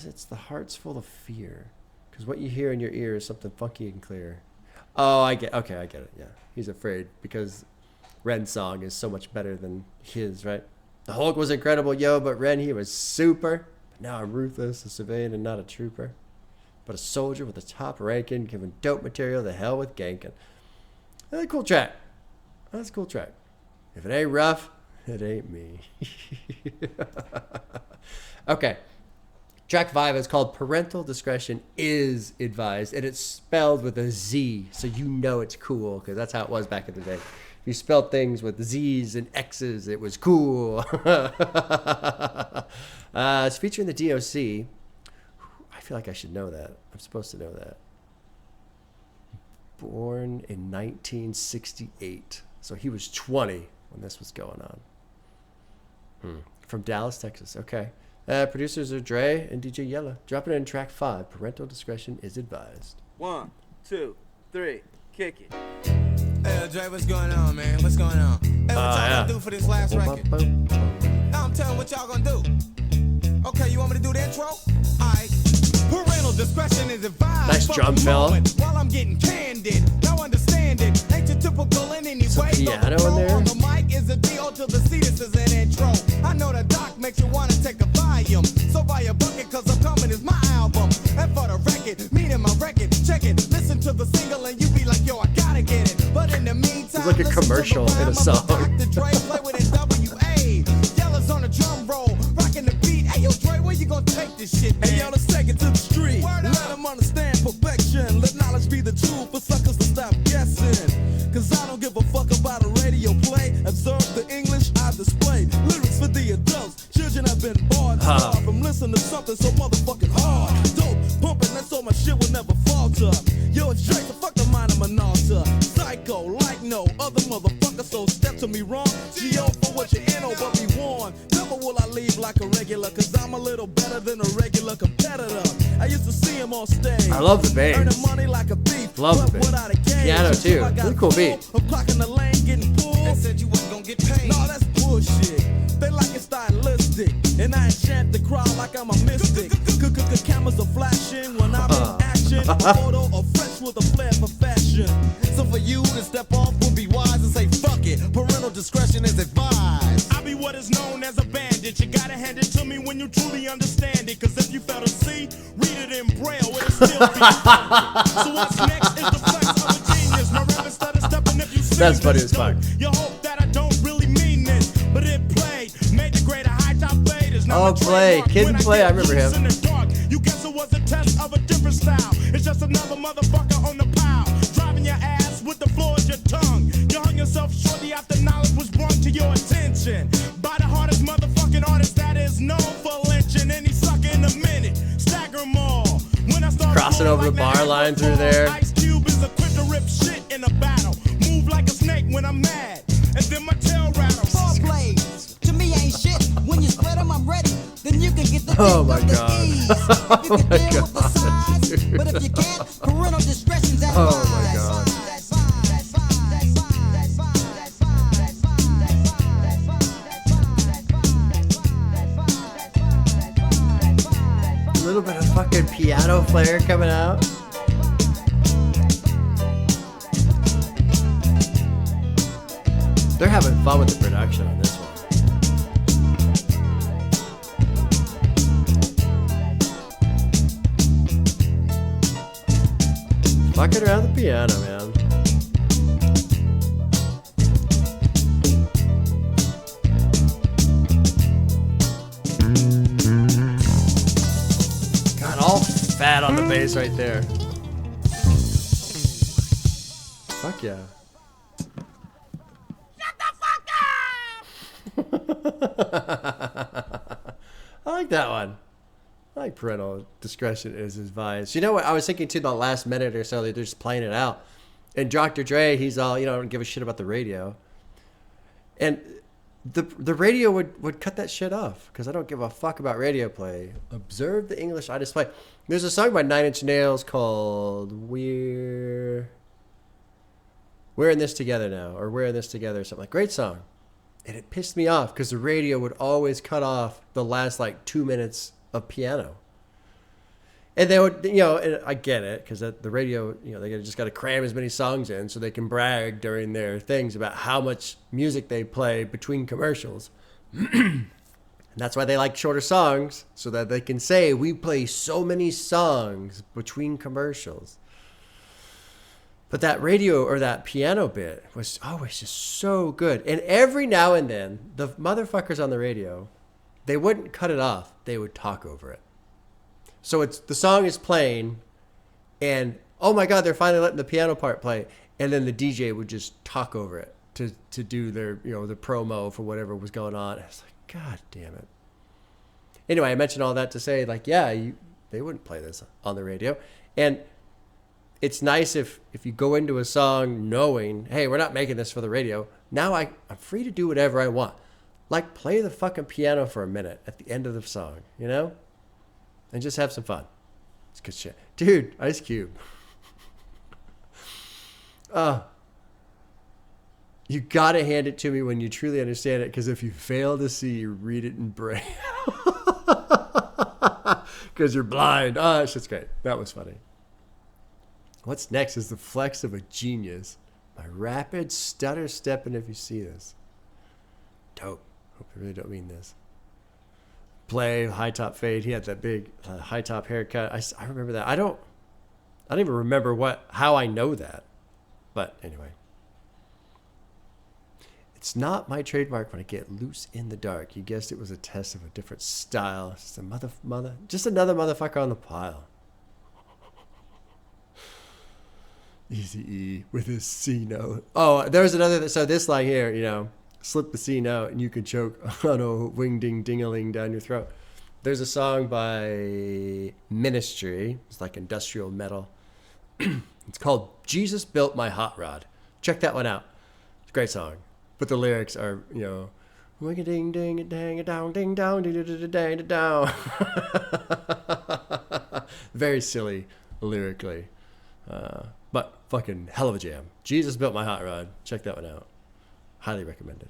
it's the heart's full of fear. Because what you hear in your ear is something funky and clear. Oh, I get it. Yeah, he's afraid because Ren's song is so much better than his, right? The Hulk was incredible, yo, but Ren, he was super. But now I'm ruthless, a civilian and not a trooper. But a soldier with a top ranking, giving dope material, the hell with ganking. That's a cool track. That's a cool track. If it ain't rough, it ain't me. Okay. Track 5 is called Parental Discretion is Advised, and it's spelled with a Z, so you know it's cool, because that's how it was back in the day. If you spelled things with Z's and X's, it was cool. It's featuring the DOC. I feel like I should know that. I'm supposed to know that. Born in 1968. So he was 20 when this was going on. From Dallas, Texas. Okay. Producers are Dre and DJ Yella. Dropping it in track 5. Parental discretion is advised. 1, 2, 3, kick it. Hey, Dre, what's going on, man? What's going on? Hey, what y'all gonna do for this last record? Now I'm telling what y'all gonna do. Okay, you want me to do the intro? Alright. Parental Discretion is advised. Nice for drum the fill. moment while I'm getting candid. Now understand it. Ain't you typical in any Some way? piano in there. On the mic is a D.O. till the C. This is an intro. I know the doc makes you wanna take a volume. So buy a bucket, cause I'm coming is my album. And for the record, meaning my record, check it. Listen to the single and you be like, yo, I gotta get it. But in the meantime, It's like a listen to the commercial in a rhyme of song. Dr. Dre, play with N.W.A. Yellows on the drum roll, rocking the beat. Hey, yo, Dre, where you gonna take this shit, man? Hey, yo, let's take it to the street. Word Let up. them understand perfection. Let knowledge be the truth for suckers to stop guessing. Cause I don't give a fuck about a radio play. Observe the English I display. Lyrics for the adults. Children have been barred from listening to something so motherfucking hard. Dope, pumping, that's so my shit will never falter. Yo, it's straight the fuck the mind of an altar. Psycho, like no other motherfucker, so step to me wrong. G.O. for what you in, oh, but be warned. Never will I leave like a regular, cause I'm a little better than a regular competitor. I used to see him on stage. I love the bass. Earning money like a thief. Love the but bass. without a game. Piano, too. I got Really cool beat. full of clocking the lane, getting pulled. And said you wasn't gonna get paid. No, that's bullshit. They like it stylistic, and I enchant the crowd like I'm a mystic. Cameras are flashing when I'm in action. A photo of fresh with a flair for fashion. So for you to step off would be wise and say fuck it. Parental discretion is advised. I be what is known as a bandit. You gotta hand it to me when you truly understand it. Cause if you fail to see, read it in braille, it'll still be funky. So what's next is the flex of a genius. My rap instead of stepping if you see That's funny this as fuck. dope. You hope that I don't really mean this, but it played, made the greater high top faders. Now Oh, my Play. trademark Kid when and Play, get I remember loose him. in the dark. You guess it was a test of a different style. It's just another motherfucker on the pile, driving your ass with the floor of your tongue. You hung yourself shortly after knowledge was brought to your attention by the hardest motherfucking artist that is known for lynching any sucker in a minute. Stagger 'em all. When I start Crossing flowing over the like bar Niagara line through Falls, there. Ice Cube is equipped to rip shit in a battle. Move like a snake when I'm mad, and then my tail rattles. Four blades, to me ain't shit. When you spread them, I'm ready. Then you can get the Oh dick my of the God. ease. If you can my deal with the God, size, dude. but if you can't, parental discretion's advised. Oh my God. A little bit of fucking piano flair coming out. They're having fun with the production on this one. Fucking around the piano, man. God, all fat on the bass right there. Fuck yeah. I like that one. I like parental discretion is advised. You know what? I was thinking too the last minute or so, they're just playing it out. And Dr. Dre, he's all, I don't give a shit about the radio. And the radio would cut that shit off because I don't give a fuck about radio play. Observe the English I display. There's a song by 9 Inch Nails called We're in This Together Now, or We're in This Together or something like. Great song. And it pissed me off because the radio would always cut off the last like 2 minutes of piano. And they would, and I get it because the radio, they just got to cram as many songs in so they can brag during their things about how much music they play between commercials. And that's why they like shorter songs so that they can say, we play so many songs between commercials. But that radio or that piano bit was always just so good. And every now and then, the motherfuckers on the radio, they wouldn't cut it off. They would talk over it. So the song is playing, and oh my God, they're finally letting the piano part play. And then the DJ would just talk over it to do their, the promo for whatever was going on. I was like, God damn it. Anyway, I mentioned all that to say, like, they wouldn't play this on the radio. And it's nice if you go into a song knowing, hey, we're not making this for the radio. Now I'm free to do whatever I want. Like, play the fucking piano for a minute at the end of the song, And just have some fun. It's good shit. Dude, Ice Cube. You gotta hand it to me when you truly understand it, because if you fail to see, read it in braille. because you're blind. Oh, that shit's great. That was funny. What's next is the flex of a genius. My rapid stutter stepping if you see this. Dope. Hope you really don't mean this. Play, high top fade. He had that big high top haircut. I remember that. I don't even remember how I know that. But anyway. It's not my trademark when I get loose in the dark. You guessed it was a test of a different style. Just another motherfucker on the pile. Easy-E with his C note. Oh, there's another. So this line here, you know, slip the C note and you can choke on a wing ding ding-a-ling down your throat. There's a song by Ministry. It's like industrial metal. It's called Jesus Built My Hot Rod. Check that one out. It's a great song. But the lyrics are, you know, wing a ding ding a dang a down ding down ding ding dang down. Very silly lyrically. But fucking hell of a jam. Jesus Built My Hot Rod. Check that one out. Highly recommended.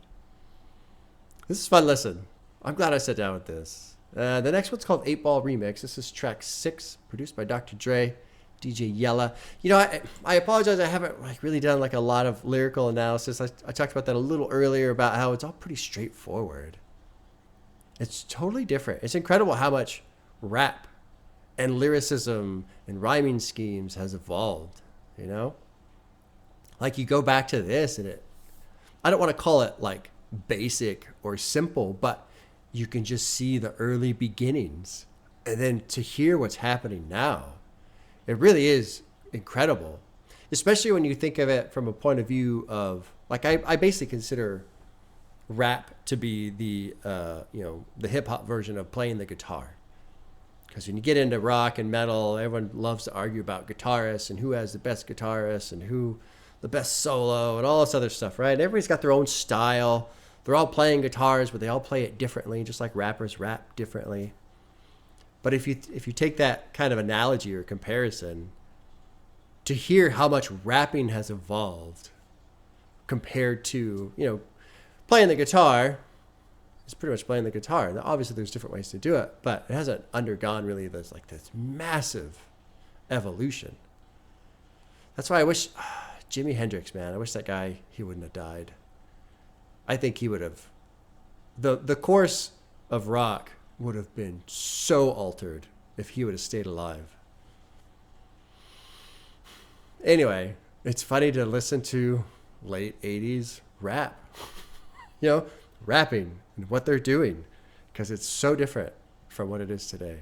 This is a fun listen. I'm glad I sat down with this. The next one's called 8 Ball Remix. This is track 6, produced by Dr. Dre, DJ Yella. You know, I apologize. I haven't really done a lot of lyrical analysis. I talked about that a little earlier about how it's all pretty straightforward. It's totally different. It's incredible how much rap and lyricism and rhyming schemes has evolved, you know? You go back to this and I don't want to call it basic or simple, but you can just see the early beginnings. And then to hear what's happening now, it really is incredible, especially when you think of it from a point of view of, I basically consider rap to be the hip hop version of playing the guitar. Because when you get into rock and metal, everyone loves to argue about guitarists and who has the best guitarist and who the best solo and all this other stuff, right? Everybody's got their own style. They're all playing guitars, but they all play it differently, just like rappers rap differently. But if you take that kind of analogy or comparison, to hear how much rapping has evolved compared to, playing the guitar, it's pretty much playing the guitar. Now, obviously, there's different ways to do it, but it hasn't undergone really this massive evolution. That's why I wish Jimi Hendrix, man, I wish that guy, he wouldn't have died. I think he would have. The course of rock would have been so altered if he would have stayed alive. Anyway, it's funny to listen to late 80s rap. Rapping and what they're doing, because it's so different from what it is today.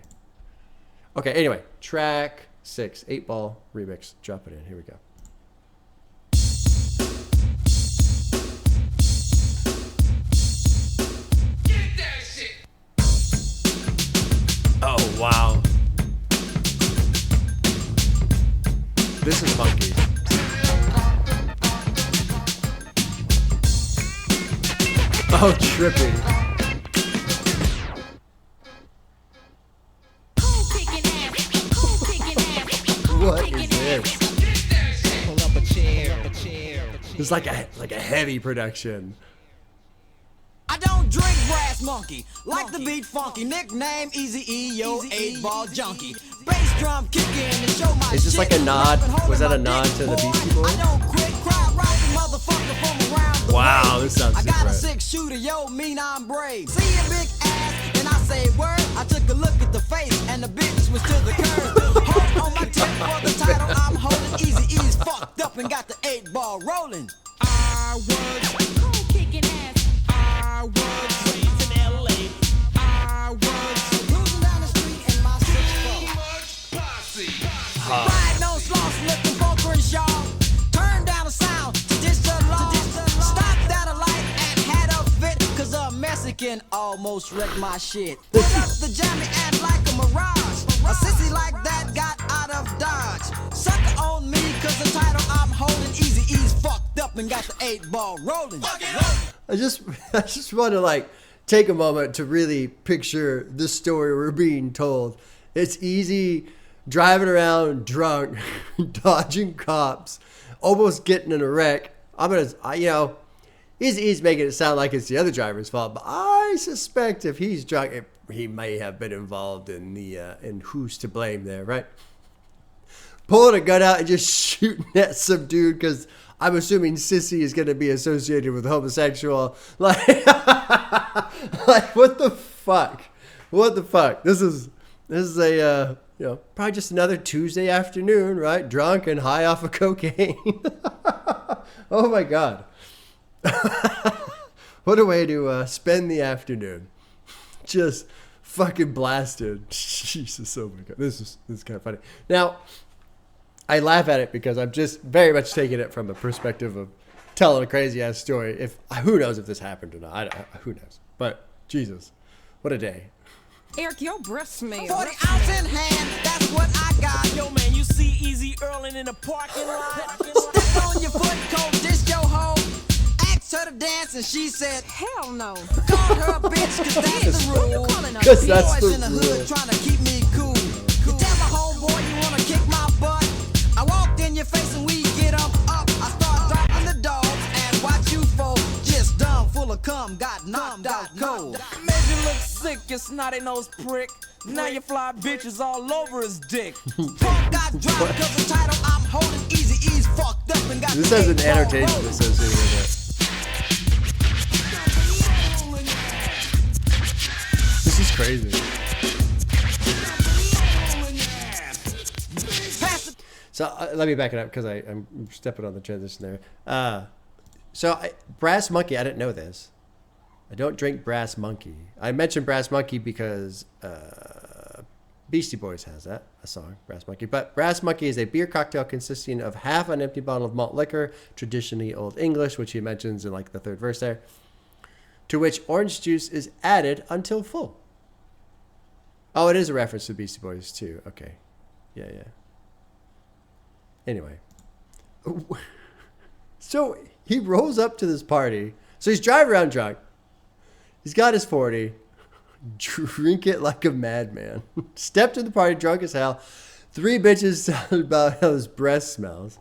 Okay, anyway, track 6, 8 Ball Remix. Drop it in. Here we go. Get that shit. Oh, wow. This is funky. Oh, tripping. What is this? Pull up a chair. It's like a heavy production. I don't drink brass monkey, like the beat funky. Nickname Easy-E, yo, 8 Ball junkie. Bass drum kick in and show my Is this shit. like a nod? Was that a nod to the Beastie Boys? I don't quit, cry, rock the motherfucker from around the Wow, way. this sounds I got a different. 6-shooter, yo, mean I'm brave. See a big ass, and I say word. I took a look at the face, and the bitch was to the curve. Hold on my tip for the title I'm holding. Easy-E's fucked up and got the 8 Ball rolling. I was Kicking ass. I was raised in LA. I was Cruising down the street in my 6'4". posse. Riding on sloths, looking for Crenshaw. Turn down the sound to dish the law. Stopped at a light and had a fit, cause a Mexican almost wrecked my shit. Put up the jammy and like a mirage. A sissy like that got out of Dodge. Sucker on me, cause the title I'm holding. Easy-E's fucked up and got the 8 Ball rolling. I just want to take a moment to really picture the story we're being told. It's easy driving around drunk, dodging cops, almost getting in a wreck. He's making it sound like it's the other driver's fault, but I suspect if he's drunk, he may have been involved in the in who's to blame there, right? Pulling a gun out and just shooting at some dude because I'm assuming sissy is going to be associated with homosexual. Like, like what the fuck? What the fuck? This is a probably just another Tuesday afternoon, right? Drunk and high off of cocaine. Oh my God. What a way to spend the afternoon. Just fucking blasted. Jesus, oh my God. This is kind of funny. Now, I laugh at it because I'm just very much taking it from a perspective of telling a crazy ass story. Who knows if this happened or not? Who knows? But Jesus, what a day. Eric, your breath smells. 40 ounce in hand, that's what I got. Yo, man, you see Easy Earlin in the parking lot? Step on your foot, cold, this your hoe. Asked her to dance and she said, Hell no. called her a bitch, cause that's the Who you rule. calling a Because bitch? that's Boys in the the hood rule. trying to keep me cool. You tell my homeboy you wanna kick my butt. I walked in your face and we get up. I start dropping the dogs and watch you fold. Just dumb, full of cum, got knocked out cold. Made you look sick, you snotty nose prick. Now you fly bitches all over his dick. Punk got dropped cause the title I'm holding easy E's fucked up and got This the has an 8 ball annotation rolling. associated with it. This is crazy. So let me back it up because I'm stepping on the transition there. Brass Monkey, I didn't know this. I don't drink Brass Monkey. I mentioned Brass Monkey because Beastie Boys has a song, Brass Monkey. But Brass Monkey is a beer cocktail consisting of half an empty bottle of malt liquor, traditionally Old English, which he mentions in like the third verse there, to which orange juice is added until full. Oh, it is a reference to Beastie Boys too. Okay. Yeah. Anyway. So he rolls up to this party. So he's driving around drunk. He's got his 40. Drink it like a madman. Stepped to the party drunk as hell. 3 bitches talking about how his breath smells.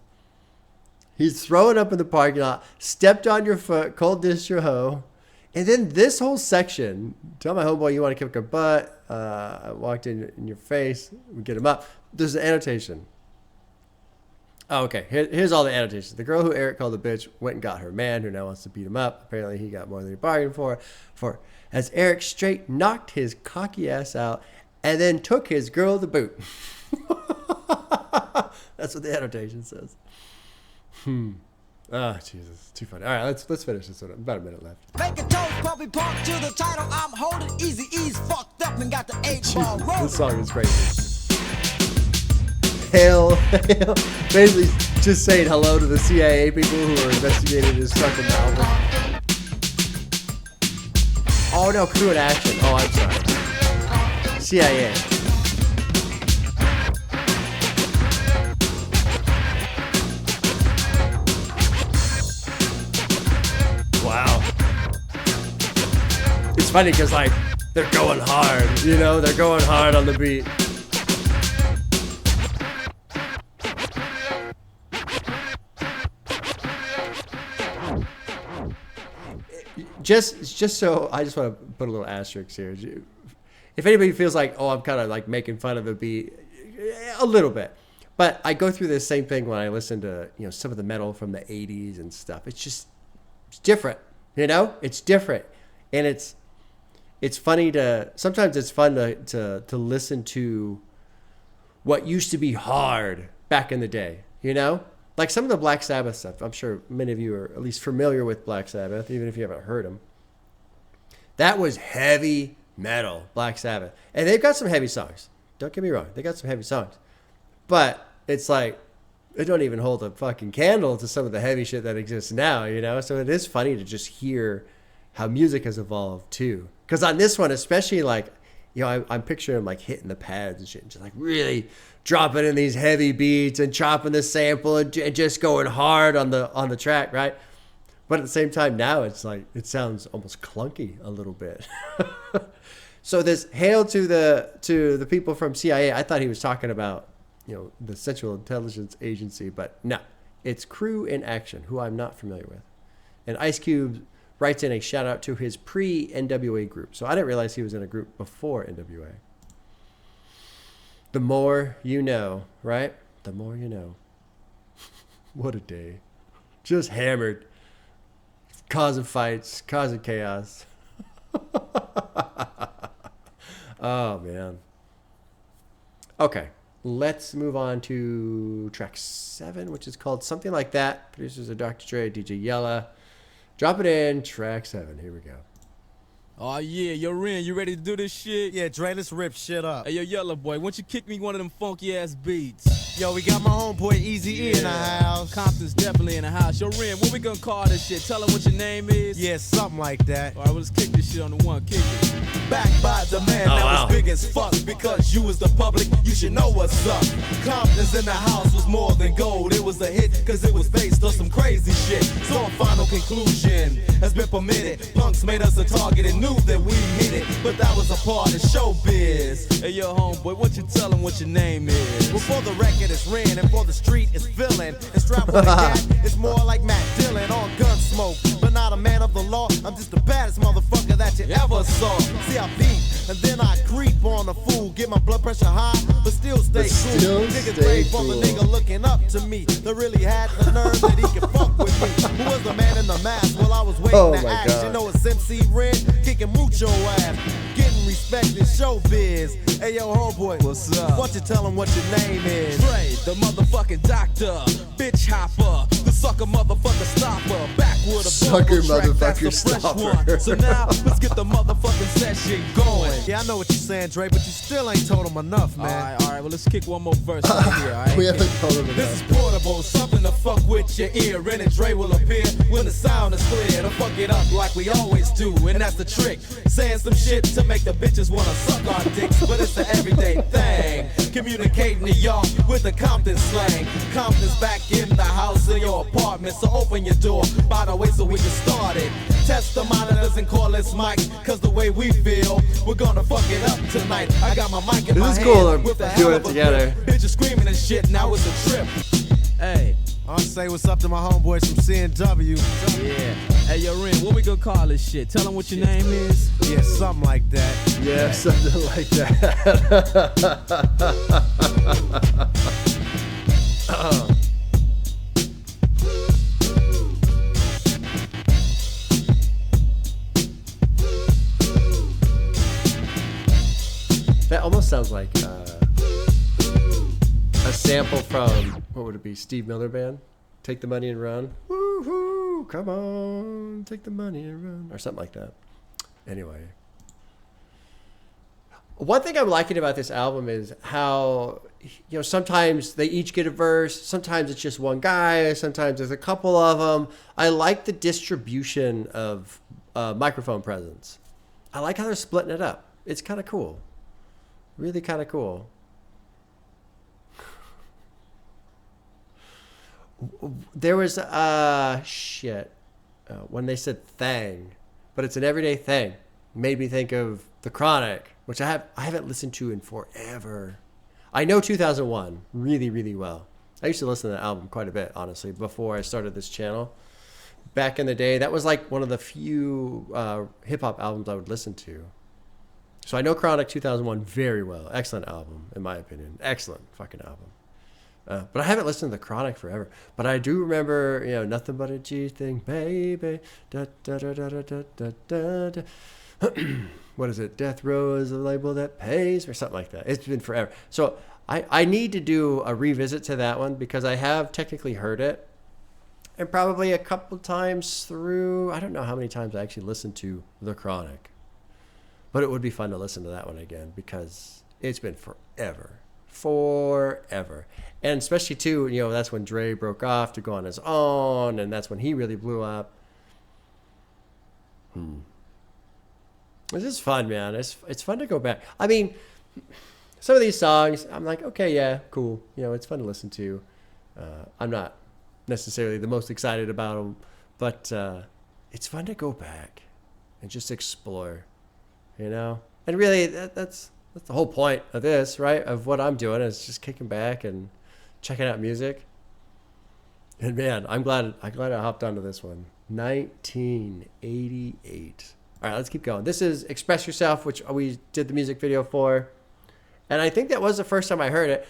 He's throwing up in the parking lot. Stepped on your foot. Cold dish your hoe. And then this whole section. Tell my homeboy you want to kick her butt. I walked in your face. We get him up. There's an annotation. Oh, okay. Here's all the annotations. The girl who Eric called a bitch went and got her man, who now wants to beat him up. Apparently, he got more than he bargained for. As Eric straight knocked his cocky ass out and then took his girl to boot. That's what the annotation says. Oh, Jesus. Too funny. All right, let's finish this one. About a minute left. Make a toast, puppy punk to the title I'm holding easy E's fucked up and got the 8 ball rolling. This song is crazy. Hail. Basically just saying hello to the CIA people who are investigating his fucking album. Oh no, Crew in Action. Oh, I'm sorry. CIA. Wow. It's funny because like they're going hard, they're going hard on the beat. Just so I just want to put a little asterisk here. If anybody feels like, I'm kind of like making fun of a beat, a little bit. But I go through this same thing when I listen to, some of the metal from the 80s and stuff. It's different, It's different. And it's funny sometimes it's fun to listen to what used to be hard back in the day, Like some of the Black Sabbath stuff, I'm sure many of you are at least familiar with Black Sabbath, even if you haven't heard them. That was heavy metal, Black Sabbath. And they've got some heavy songs. Don't get me wrong. They got some heavy songs. But it's like, it don't even hold a fucking candle to some of the heavy shit that exists now, So it is funny to just hear how music has evolved too. Because on this one, especially like, I'm picturing him like hitting the pads and shit, and just like really dropping in these heavy beats and chopping the sample and just going hard on the track, right? But at the same time, now it's like it sounds almost clunky a little bit. So this hail to the people from CIA. I thought he was talking about the Central Intelligence Agency, but no, it's Crew in Action, who I'm not familiar with. And Ice Cube writes in a shout out to his pre-N.W.A group. So I didn't realize he was in a group before N.W.A. The more you know, right? The more you know. What a day. Just hammered. Causing fights, causing chaos. Oh, man. Okay. Let's move on to track 7, which is called Something Like That. Producers are Dr. Dre, DJ Yella. Drop it in, track 7. Here we go. Oh yeah, yo Ren, you ready to do this shit? Yeah, Dre, let's rip shit up. Hey yo, Yellow Boy, why don't you kick me one of them funky ass beats? Yo, we got my homeboy Easy E in the house. Compton's definitely in the house. Yo Ren, what we gonna call this shit? Tell them what your name is. Yeah, something like that. All right, well, let's kick this shit on the one. Kick it. Backed by the man that wow. was big as fuck. Because you was the public, you should know what's up. Compton's in the house was more than gold. It was a hit cause it was based on some crazy shit. So a final conclusion has been permitted. Punks made us a target and knew that we hit it. But that was a part of showbiz. Hey yo, homeboy, what you tell them what your name is? Before the record is ran and for the street is villain. And strapped with a cat, it's more like Matt Dillon on Gunsmoke. But not a man of the law, I'm just the baddest motherfucker that you ever saw. See, I peep, and then I creep on a fool. Get my blood pressure high, but still stay cool. Niggas brave on the nigga looking up to me. That really had the nerve that he could fuck with me. Who was the man in the mask while I was waiting to act? You know it's MC Red, kicking mucho ass. Getting respect in showbiz. Hey yo, homeboy, what's up? Why don't you tell him what your name is? Dre, the motherfucking doctor, bitch hopper, the sucker motherfucker stopper, backwood of Sucker track, that's motherfucker the fresh stopper. one. So now let's get the motherfucking session going. Yeah, I know what you're saying, Dre, but you still ain't told him enough, man. All right, well let's kick one more verse right here. All right? We haven't told him This is enough. portable, something to fuck with your ear. Ren and Dre will appear when the sound is clear. To fuck it up like we always do, and that's the trick. Saying some shit to make the bitches wanna suck our dicks, but it's an everyday thing. Communicating to y'all with the Compton slang. Compton's back in the house in your apartment, so open your door, by the way, so we can start it. Test the monitors and call this mic, cause the way we feel, we're gonna fuck it up tonight. I got my mic in my This is hand cool, with the doing hell it of a together. grip. Bitches screaming and shit, now it's a trip. Hey, I'll say what's up to my homeboys from C&W. yeah. Hey yo, Ren, what we gonna call this shit? Tell them what your name is. Yeah, something like that. Yeah, something like that. That almost sounds like a sample from, what would it be, Steve Miller Band? Take the Money and Run. Woo-hoo, come on, take the money and run. Or something like that. Anyway. One thing I'm liking about this album is how, you know, sometimes they each get a verse. Sometimes it's just one guy. Sometimes there's a couple of them. I like the distribution of microphone presence. I like how they're splitting it up. It's kind of cool. Really kind of cool. There was when they said thang, but it's an everyday thing. Made me think of The Chronic, which I haven't listened to in forever. I know 2001 really, really well. I used to listen to that album quite a bit, honestly, before I started this channel. Back in the day, that was like one of the few hip hop albums I would listen to. So I know Chronic 2001 very well. Excellent album, in my opinion. Excellent fucking album. But I haven't listened to The Chronic forever. But I do remember, you know, Nothing But a G Thing, baby. Da, da, da, da, da, da, da, da. What is it? Death Row is a label that pays, or something like that. It's been forever. So I need to do a revisit to that one because I have technically heard it. And probably a couple times through, I don't know how many times I actually listened to The Chronic. But it would be fun to listen to that one again because it's been forever. Forever. And especially too, you know, that's when Dre broke off to go on his own, and that's when he really blew up. This is fun, man. It's fun to go back. I mean, some of these songs, I'm like, okay, yeah, cool. You know, it's fun to listen to. I'm not necessarily the most excited about them, but it's fun to go back and just explore, you know? And really, that's the whole point of this, right? Of what I'm doing is just kicking back and checking out music. And man, I'm glad I hopped onto this one. 1988. All right, let's keep going. This is Express Yourself, which we did the music video for. And I think that was the first time I heard it.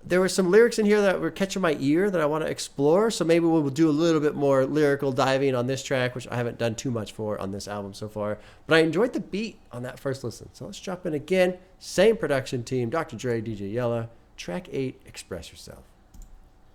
There were some lyrics in here that were catching my ear that I want to explore. So maybe we'll do a little bit more lyrical diving on this track, which I haven't done too much for on this album so far. But I enjoyed the beat on that first listen. So let's jump in again. Same production team, Dr. Dre, DJ Yella. Track 8, Express Yourself.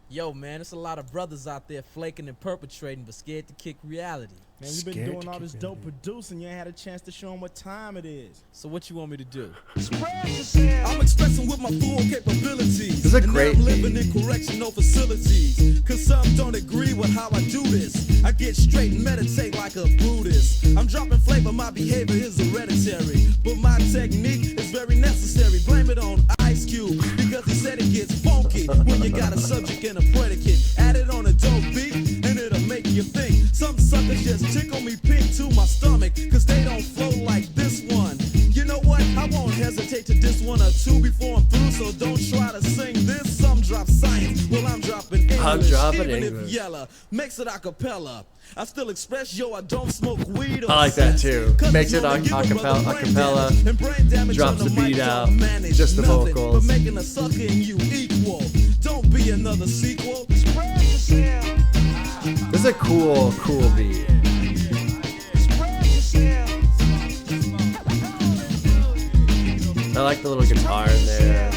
Yo, man, there's a lot of brothers out there flaking and perpetrating, but scared to kick reality. Man, you've been Scared doing to all this kick dope producing. You ain't had a chance to show them what time it is. So what you want me to do? I'm expressing with my full capabilities. This is a and great I'm living beat. in correctional facilities. Cause some don't agree with how I do this. I get straight and meditate like a Buddhist. I'm dropping flavor, my behavior is hereditary. But my technique is very necessary. Blame it on Ice Cube, because he said it gets funky when you got a subject and a predicate. Add it on a dope beat, and it'll make you think. Some suckers just tickle me pink to my stomach, cause they don't flow like this one. You know what? I won't hesitate to diss one or two before I'm through, so don't try to sing this. Some drop science, well I'm dropping English. I'm dropping Even English. if Yella makes it a cappella, I still express, yo, I don't smoke weed or I like that sex. too. Cause Makes it's it known to a give cappella- brother brain acapella, damage, and brain damage drops on the beat mic out, don't manage just the nothing vocals. but making a sucker and you equal. Don't be another sequel. This is a cool beat. I like the little guitar in there.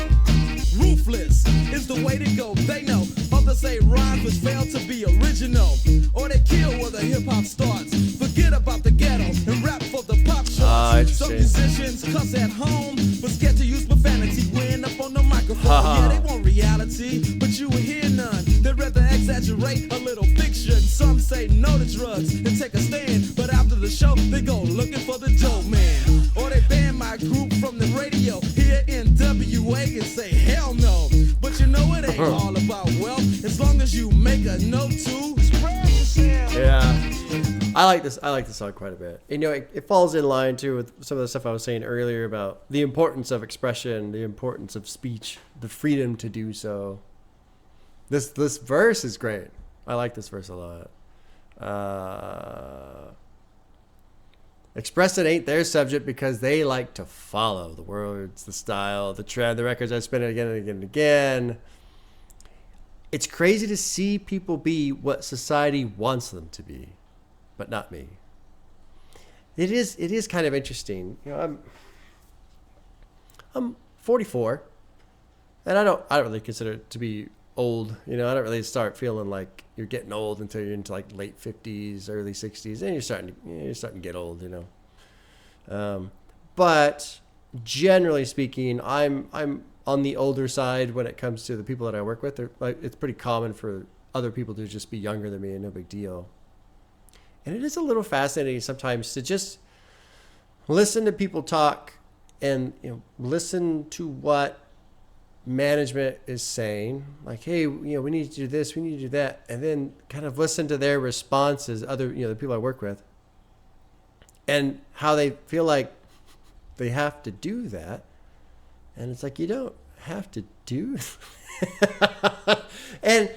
Ruthless is the way to go. They know. Others say rhymes which fail to be original, or they kill where the hip hop starts. Forget about the ghetto and rap for the pop charts. Some interesting. musicians cuss at home, but scared to use profanity when up on the microphone. Yeah, they want reality, but you will hear none. They'd rather exaggerate a little fiction. Some say no to drugs and take a stand, but after the show they go looking for the dope man, or they ban my group from the radio. Hear N.W.A. and say hell no. But you know it ain't all about wealth, as long as you make a note to spread yourself. Yeah. I like this song quite a bit. You know, it falls in line too with some of the stuff I was saying earlier about the importance of expression, the importance of speech, the freedom to do so. This verse is great. I like this verse a lot. Express it ain't their subject because they like to follow the words, the style, the trend, the records I spin it again and again and again. It's crazy to see people be what society wants them to be, but not me. It is kind of interesting. You know, I'm 44, and I don't really consider it to be old. You know, I don't really start feeling like you're getting old until you're into like late 50s, early 60s, and you're starting to get old. You know, but generally speaking, I'm on the older side when it comes to the people that I work with. It's pretty common for other people to just be younger than me, and no big deal. And it is a little fascinating sometimes to just listen to people talk and, you know, listen to what management is saying. Like, hey, you know, we need to do this, we need to do that. And then kind of listen to their responses, the people I work with, and how they feel like they have to do that. And it's like, you don't have to do that. And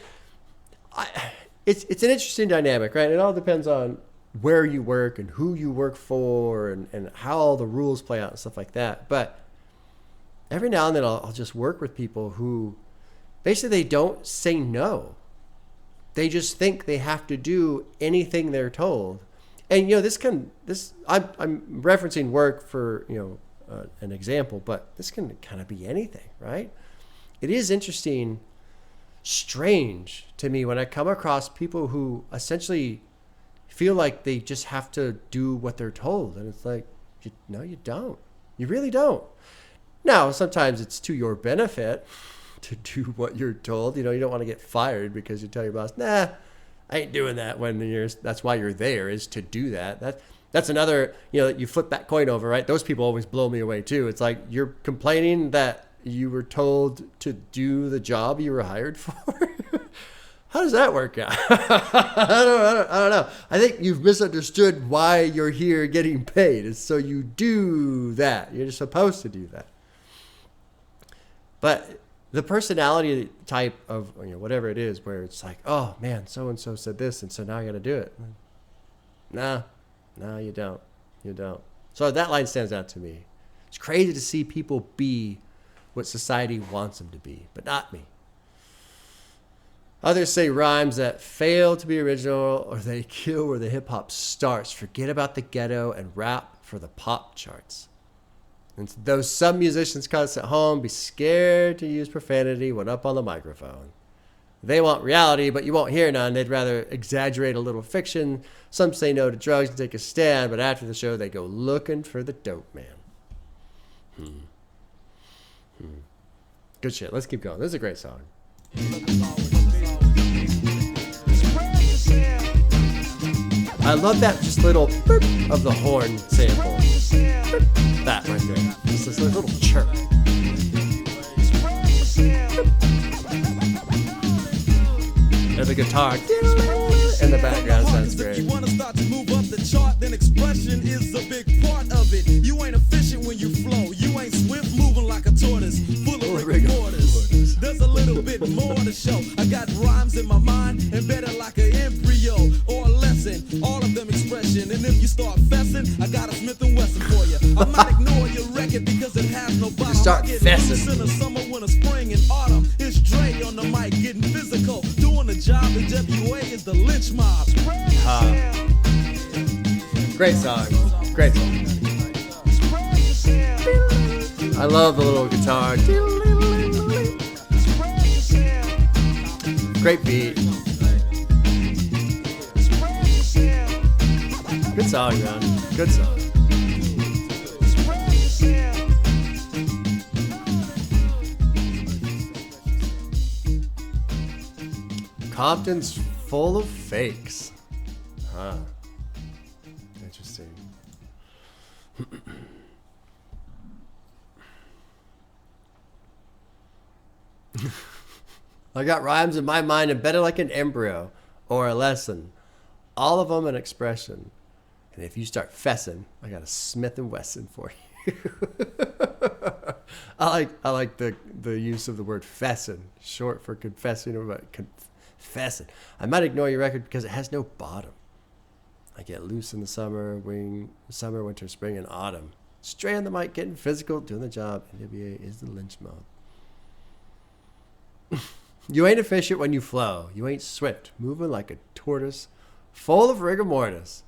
it's an interesting dynamic, right? It all depends on where you work and who you work for and how all the rules play out and stuff like that. But every now and then I'll just work with people who basically they don't say no. They just think they have to do anything they're told. And, you know, I'm referencing work for, you know, an example, but this can kind of be anything, right? It is interesting, strange to me when I come across people who essentially feel like they just have to do what they're told. And it's like, no, you don't. You really don't. Now, sometimes it's to your benefit to do what you're told. You know, you don't want to get fired because you tell your boss, nah, I ain't doing that that's why you're there, is to do that. That's another, you know, you flip that coin over, right? Those people always blow me away too. It's like you're complaining that you were told to do the job you were hired for. How does that work out? I don't know. I think you've misunderstood why you're here getting paid. It's so you do that. You're just supposed to do that. But the personality type of, you know, whatever it is, where it's like, oh man, so and so said this, and so now I got to do it. Nah, you don't. You don't. So that line stands out to me. It's crazy to see people be what society wants them to be, but not me. Others say rhymes that fail to be original or they kill where the hip hop starts. Forget about the ghetto and rap for the pop charts. And though some musicians caught us at home, be scared to use profanity when up on the microphone. They want reality, but you won't hear none. They'd rather exaggerate a little fiction. Some say no to drugs and take a stand, but after the show, they go looking for the dope man. Good shit. Let's keep going. This is a great song. I love that just little boop of the horn sample. Boop, that right there. Just this little chirp. And the guitar in the background sounds great. If you wanna start to move up the chart, then expression is a big part of it. You ain't efficient when you flow. You ain't swift moving like a tortoise, full of rigor mortis. There's a little bit more to show. I got rhymes in my mind, embedded like an embryo or a lesson. All of them expression. And if you start fessing, I got a Smith & Wesson for you. I might ignore your record because it has no bottom. Start I get fessing. loose in the summer, winter, spring, and autumn. It's Dre on the mic, getting physical, doing the job. N.W.A is the lynch mob. Great song. Great song. I love the little guitar. Great beat. Good song, man. Good song. Compton's full of fakes. Huh. Interesting. I got rhymes in my mind embedded like an embryo or a lesson. All of them an expression. And if you start fessing, I got a Smith & Wesson for you. I like the use of the word fessin, short for confessing or confessing. I might ignore your record because it has no bottom. I get loose in the summer, winter, spring, and autumn. Stray on the mic, getting physical, doing the job. N.W.A is the lynch mob. You ain't efficient when you flow. You ain't swift, moving like a tortoise, full of rigor mortis.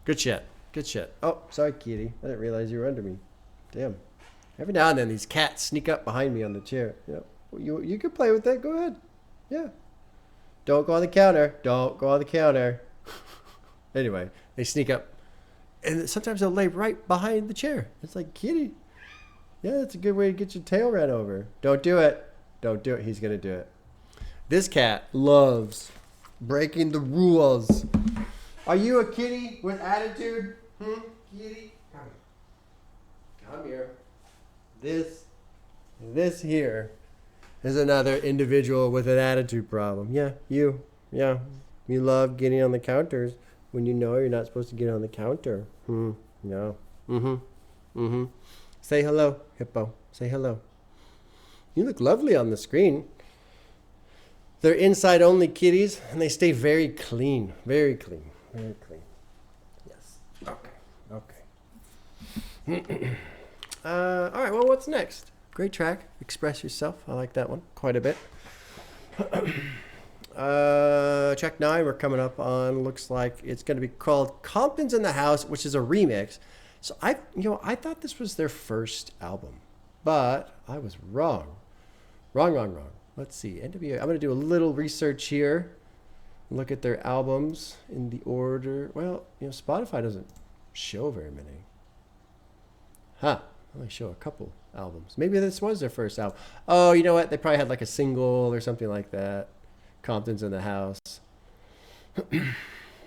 Good shit. Good shit. Oh, sorry, kitty. I didn't realize you were under me. Damn. Every now and then, these cats sneak up behind me on the chair. Yep. You can play with that. Go ahead. Yeah. Don't go on the counter. Don't go on the counter. Anyway, they sneak up. And sometimes they'll lay right behind the chair. It's like, kitty. Yeah, that's a good way to get your tail ran over. Don't do it. Don't do it. He's going to do it. This cat loves breaking the rules. Are you a kitty with attitude? Kitty? Come here. This here is another individual with an attitude problem. Yeah, you. Yeah. You love getting on the counters when you know you're not supposed to get on the counter. No. Say hello, hippo. Say hello. You look lovely on the screen. They're inside-only kitties, and they stay very clean. Very clean. Very clean. Yes. Okay. All right, well, what's next? Great track. Express Yourself. I like that one quite a bit. Track 9 we're coming up on. Looks like it's going to be called Compton's in the House, which is a remix. So I thought this was their first album, but I was wrong. Wrong. Let's see. N.W.A. I'm going to do a little research here. Look at their albums in the order. Well, Spotify doesn't show very many. Only show a couple albums. Maybe this was their first album. Oh, you know what? They probably had like a single or something like that. Compton's in the House.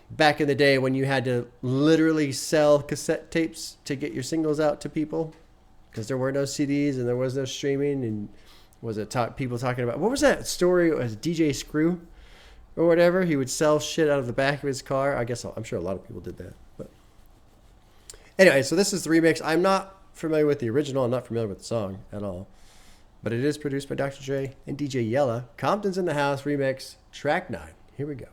Back in the day when you had to literally sell cassette tapes to get your singles out to people because there were no CDs and there was no streaming, and was it people talking about, what was that story? It was DJ Screw or whatever. He would sell shit out of the back of his car. I'm sure a lot of people did that. But anyway, so this is the remix. I'm not familiar with the original. I'm not familiar with the song at all. But it is produced by Dr. Dre and DJ Yella. Compton's in the House remix, track 9. Here we go.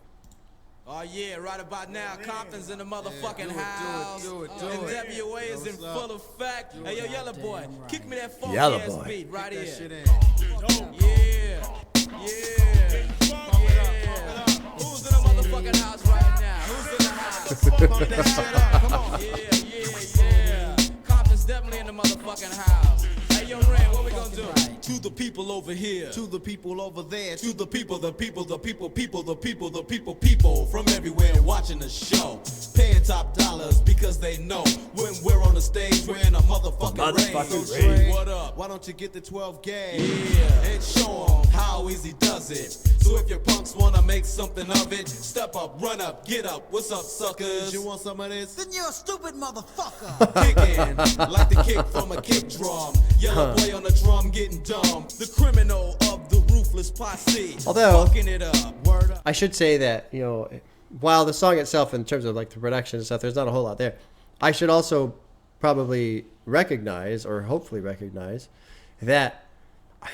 Oh yeah, right about now, Compton's in the motherfucking house. do it. N.W.A is in full effect. Hey yo, Yellow Boy, kick me that funky Yellow ass Boy. beat right here. Shit in. Yeah. Who's in the motherfucking house right now? Who's in the house? Pump that shit up. Come on. Yeah. Compton's definitely in the motherfucking house. Hey yo, Ren, what we gonna do? To the people over here, To the people over there, to the people from everywhere watching the show, paying top dollars because they know when we're on the stage, we're in a motherfucking rain. What up? why don't you get the 12 gauge? Yeah, and show 'em how easy does it. So if your punks wanna make something of it, step up, run up, get up. What's up, suckers? You want some of this? Then you're a stupid motherfucker. Kicking like the kick from a kick drum. Yellow Boy on the drum getting dumb. The criminal of the ruthless posse. Although- fucking it up. Word up. I should say that, while the song itself, in terms of like the production and stuff, there's not a whole lot there. I should also probably recognize, or hopefully recognize, that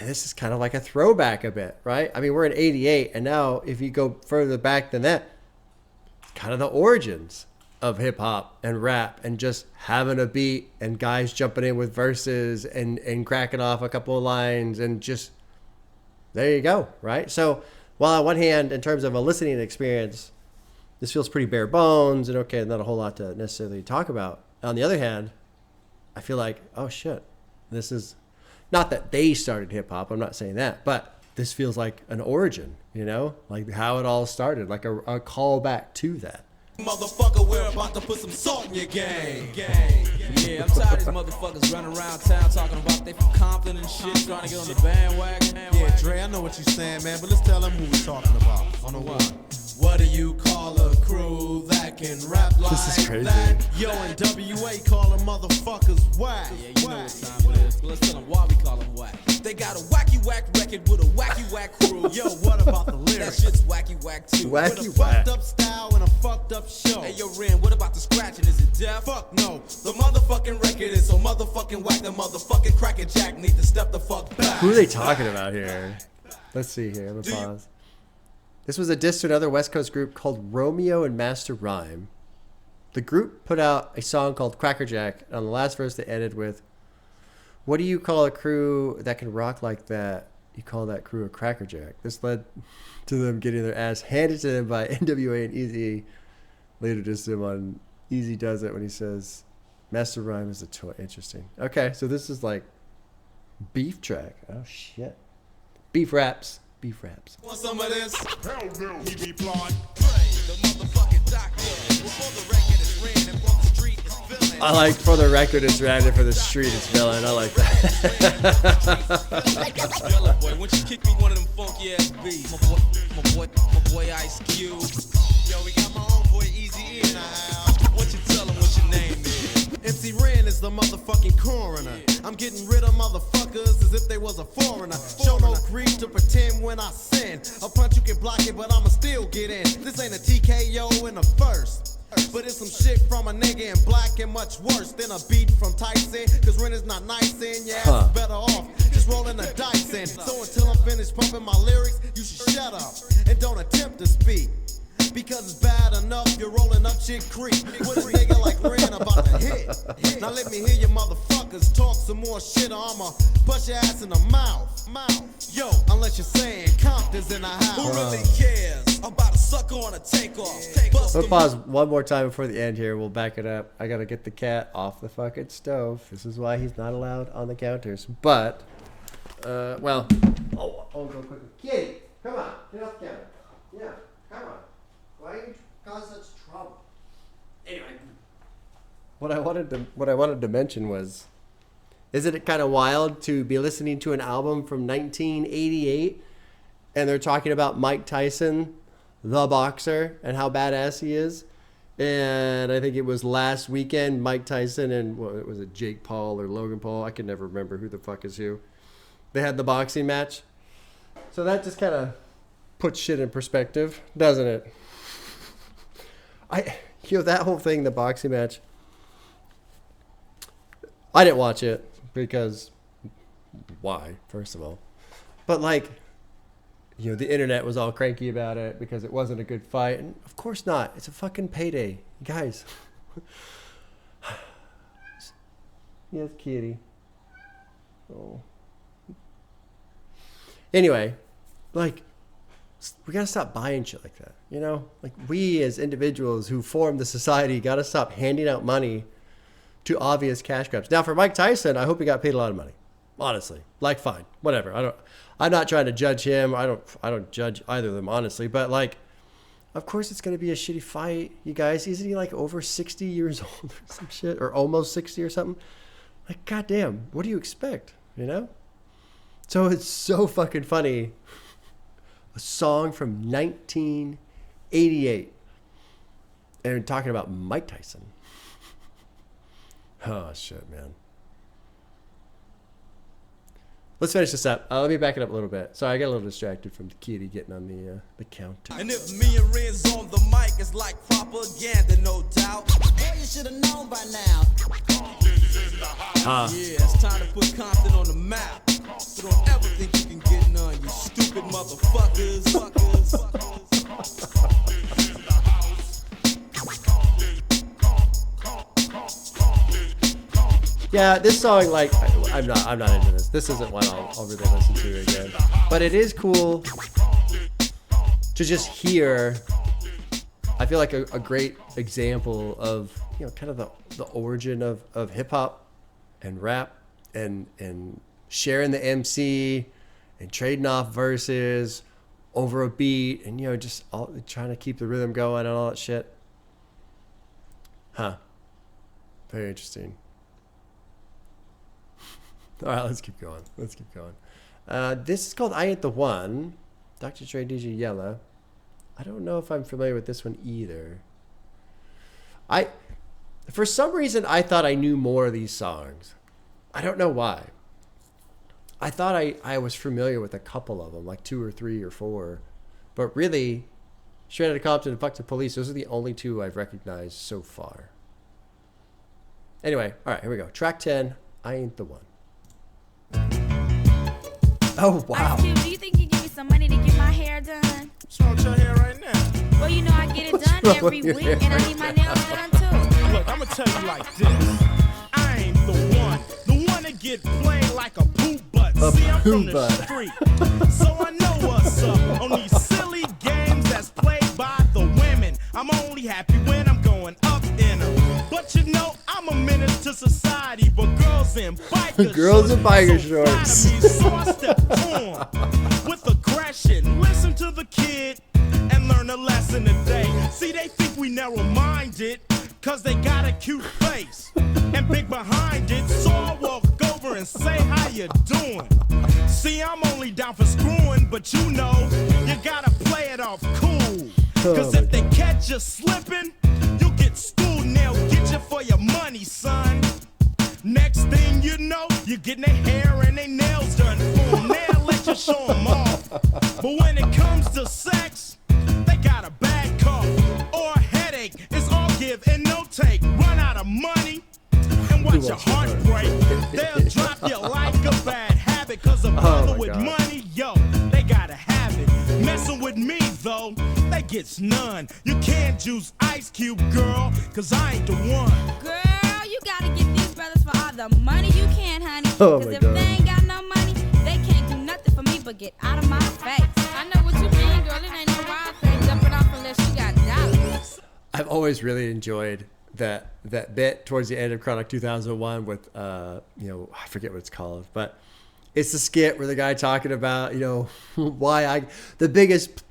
this is kind of like a throwback a bit, right? I mean, we're in 88, and now if you go further back than that, it's kind of the origins of hip hop and rap and just having a beat and guys jumping in with verses and cracking off a couple of lines and just, there you go, right? So while on one hand, in terms of a listening experience, this feels pretty bare bones and okay, not a whole lot to necessarily talk about. On the other hand, I feel like, oh shit, this is not that they started hip hop. I'm not saying that, but this feels like an origin, like how it all started, like a callback to that. Motherfucker, we're about to put some salt in your game. Yeah, I'm tired of these motherfuckers running around town talking about they from Compton and shit, trying to get on the bandwagon. Yeah, Dre, I know what you're saying, man, but let's tell them who we're talking about. On the one. What do you call a crew that can rap like This is crazy. that? Yo, N.W.A calling motherfuckers whack. Yeah, you know what time it is. But let's tell them why we call them whack. They got a wacky whack record with a wacky whack crew. Yo, what about the that lyrics? shit's wacky whack too. With Wacky a whack. fucked up style and a fucked up show. Hey yo, Ren, what about the scratching? Is it deaf? Fuck no. The motherfucking record is so motherfucking whack. The motherfucking cracker jack need to step the fuck back. Who are they talking about here? Let's see here. I'm gonna pause. This was a diss to another West Coast group called Romeo and Master Rhyme. The group put out a song called Cracker Jack. On the last verse, they ended with, "What do you call a crew that can rock like that? You call that crew a Cracker Jack." This led to them getting their ass handed to them by N.W.A and Easy. Later dissed him on Easy Does It when he says, "Master Rhyme is a toy." Interesting. Okay, so this is like beef track. Oh shit. Beef raps. Beef raps. Want some of this? He replied. The motherfucking doctor. Before the record is ran and from the street is villain. I like for the record it's random, for the street it's villain. I like that. Yellow Boy, won't you kick me one of them funky ass beats? My boy Ice Cube. Yo, we got my homeboy Easy in the house. What you tell him what your name is? MC Ren is the motherfucking coroner. I'm getting rid of motherfuckers as if they was a foreigner. Show no grief to pretend when I sin. A punch you can block it, but I'ma still get in. This ain't a TKO in the first. But it's some shit from a nigga in black and much worse than a beat from Tyson. Cause Ren is not nice and your ass is better off just rolling the dice in. So until I'm finished pumping my lyrics, you should shut up and don't attempt to speak. Because it's bad enough you're rolling up shit creek with a nigga like Ren about to hit. Now let me hear you motherfuckers talk some more shit or I'ma bust your ass in the mouth. Yo, unless you're saying Compton's in the house. Who really cares about a sucker on a takeoff? Bust We'll them pause one more time before the end here. We'll back it up. I gotta get the cat off the fucking stove. This is why he's not allowed on the counters. But, I'll go quickly. Kitty, come on, get off the counter. Yeah, come on. Why you cause such trouble? Anyway, what I wanted to mention was, isn't it kind of wild to be listening to an album from 1988 and they're talking about Mike Tyson, the boxer, and how badass he is? And I think it was last weekend, Mike Tyson and what was it, Jake Paul or Logan Paul? I can never remember who the fuck is who. They had the boxing match. So that just kind of puts shit in perspective, doesn't it? That whole thing, the boxing match, I didn't watch it because why, first of all? But like, the internet was all cranky about it because it wasn't a good fight. And of course not. It's a fucking payday. Guys. Yes, kitty. Oh. Anyway, like, we gotta stop buying shit like that, Like, we as individuals who form the society gotta stop handing out money to obvious cash grabs. Now, for Mike Tyson, I hope he got paid a lot of money. Honestly, like, fine, whatever. I'm not trying to judge him. I don't judge either of them, honestly. But like, of course, it's gonna be a shitty fight, you guys. Isn't he like over 60 years old or some shit, or almost 60 or something? Like, goddamn, what do you expect? So it's so fucking funny. A song from 1988, and we're talking about Mike Tyson. Oh shit, man. Let's finish this up. Let me back it up a little bit. Sorry, I got a little distracted from the kitty getting on the counter. And if me and Ren's on the mic, it's like propaganda, no doubt. Boy, you should have known by now. Yeah, it's time to put Compton on the map. So don't ever think you can get none, you stupid motherfuckers. Yeah, this song, like, I'm not into this. This isn't one I'll really listen to again. But it is cool to just hear. I feel like a great example of, kind of the origin of hip hop and rap and sharing the MC and trading off verses over a beat and, just all trying to keep the rhythm going and all that shit. Huh. Very interesting. All right, let's keep going. This is called I Ain't the One. Dr. Dre, DJ Yella. I don't know if I'm familiar with this one either. For some reason, I thought I knew more of these songs. I don't know why. I thought I was familiar with a couple of them, like 2 or 3 or 4. But really, Straight Outta Compton and Fuck the Police, those are the only 2 I've recognized so far. Anyway, all right, here we go. Track 10, I Ain't the One. Oh, wow. Ice Cube, do you think you give me some money to get my hair done? What's wrong with your hair right now? Well, I get it done every week, and I need my nails done too. Look, I'ma tell you like this. I ain't the one to get played like a poop butt. See, I'm from the street, so I know what's up on these silly games that's played by the women. I'm only happy when I'm going up in them. But I'm a menace to society, but girls in biker shorts. So I step on with aggression. Listen to the kid and learn a lesson today. See, they think we narrow-minded, cause they got a cute face and big behind it. So I walk over and say, how you doing? See, I'm only down for screwing, but you gotta play it off cool. Cause if they catch you slipping, you'll get schooled and they'll get you for your money, son. Next thing you know, you're getting their hair and their nails done for them. They'll let you show them off. But when it comes to sex, they got a bad cough or a headache. It's all give and no take. Run out of money and watch your heart break. They'll drop you like a bad habit. Cause a brother with money, they gotta have it. Messing with me, though, they gets none. You can't juice Ice Cube, girl, cause I ain't the one. Girl, you gotta get these brothers for all the money you can, honey. Cause if they ain't got no money, they can't do nothing for me but get out of my face. I know what you mean, girl. It ain't no wild thing jumping off unless you got dollars. I've always really enjoyed that bit towards the end of Chronic 2001 with I forget what it's called, but it's the skit where the guy talking about why the biggest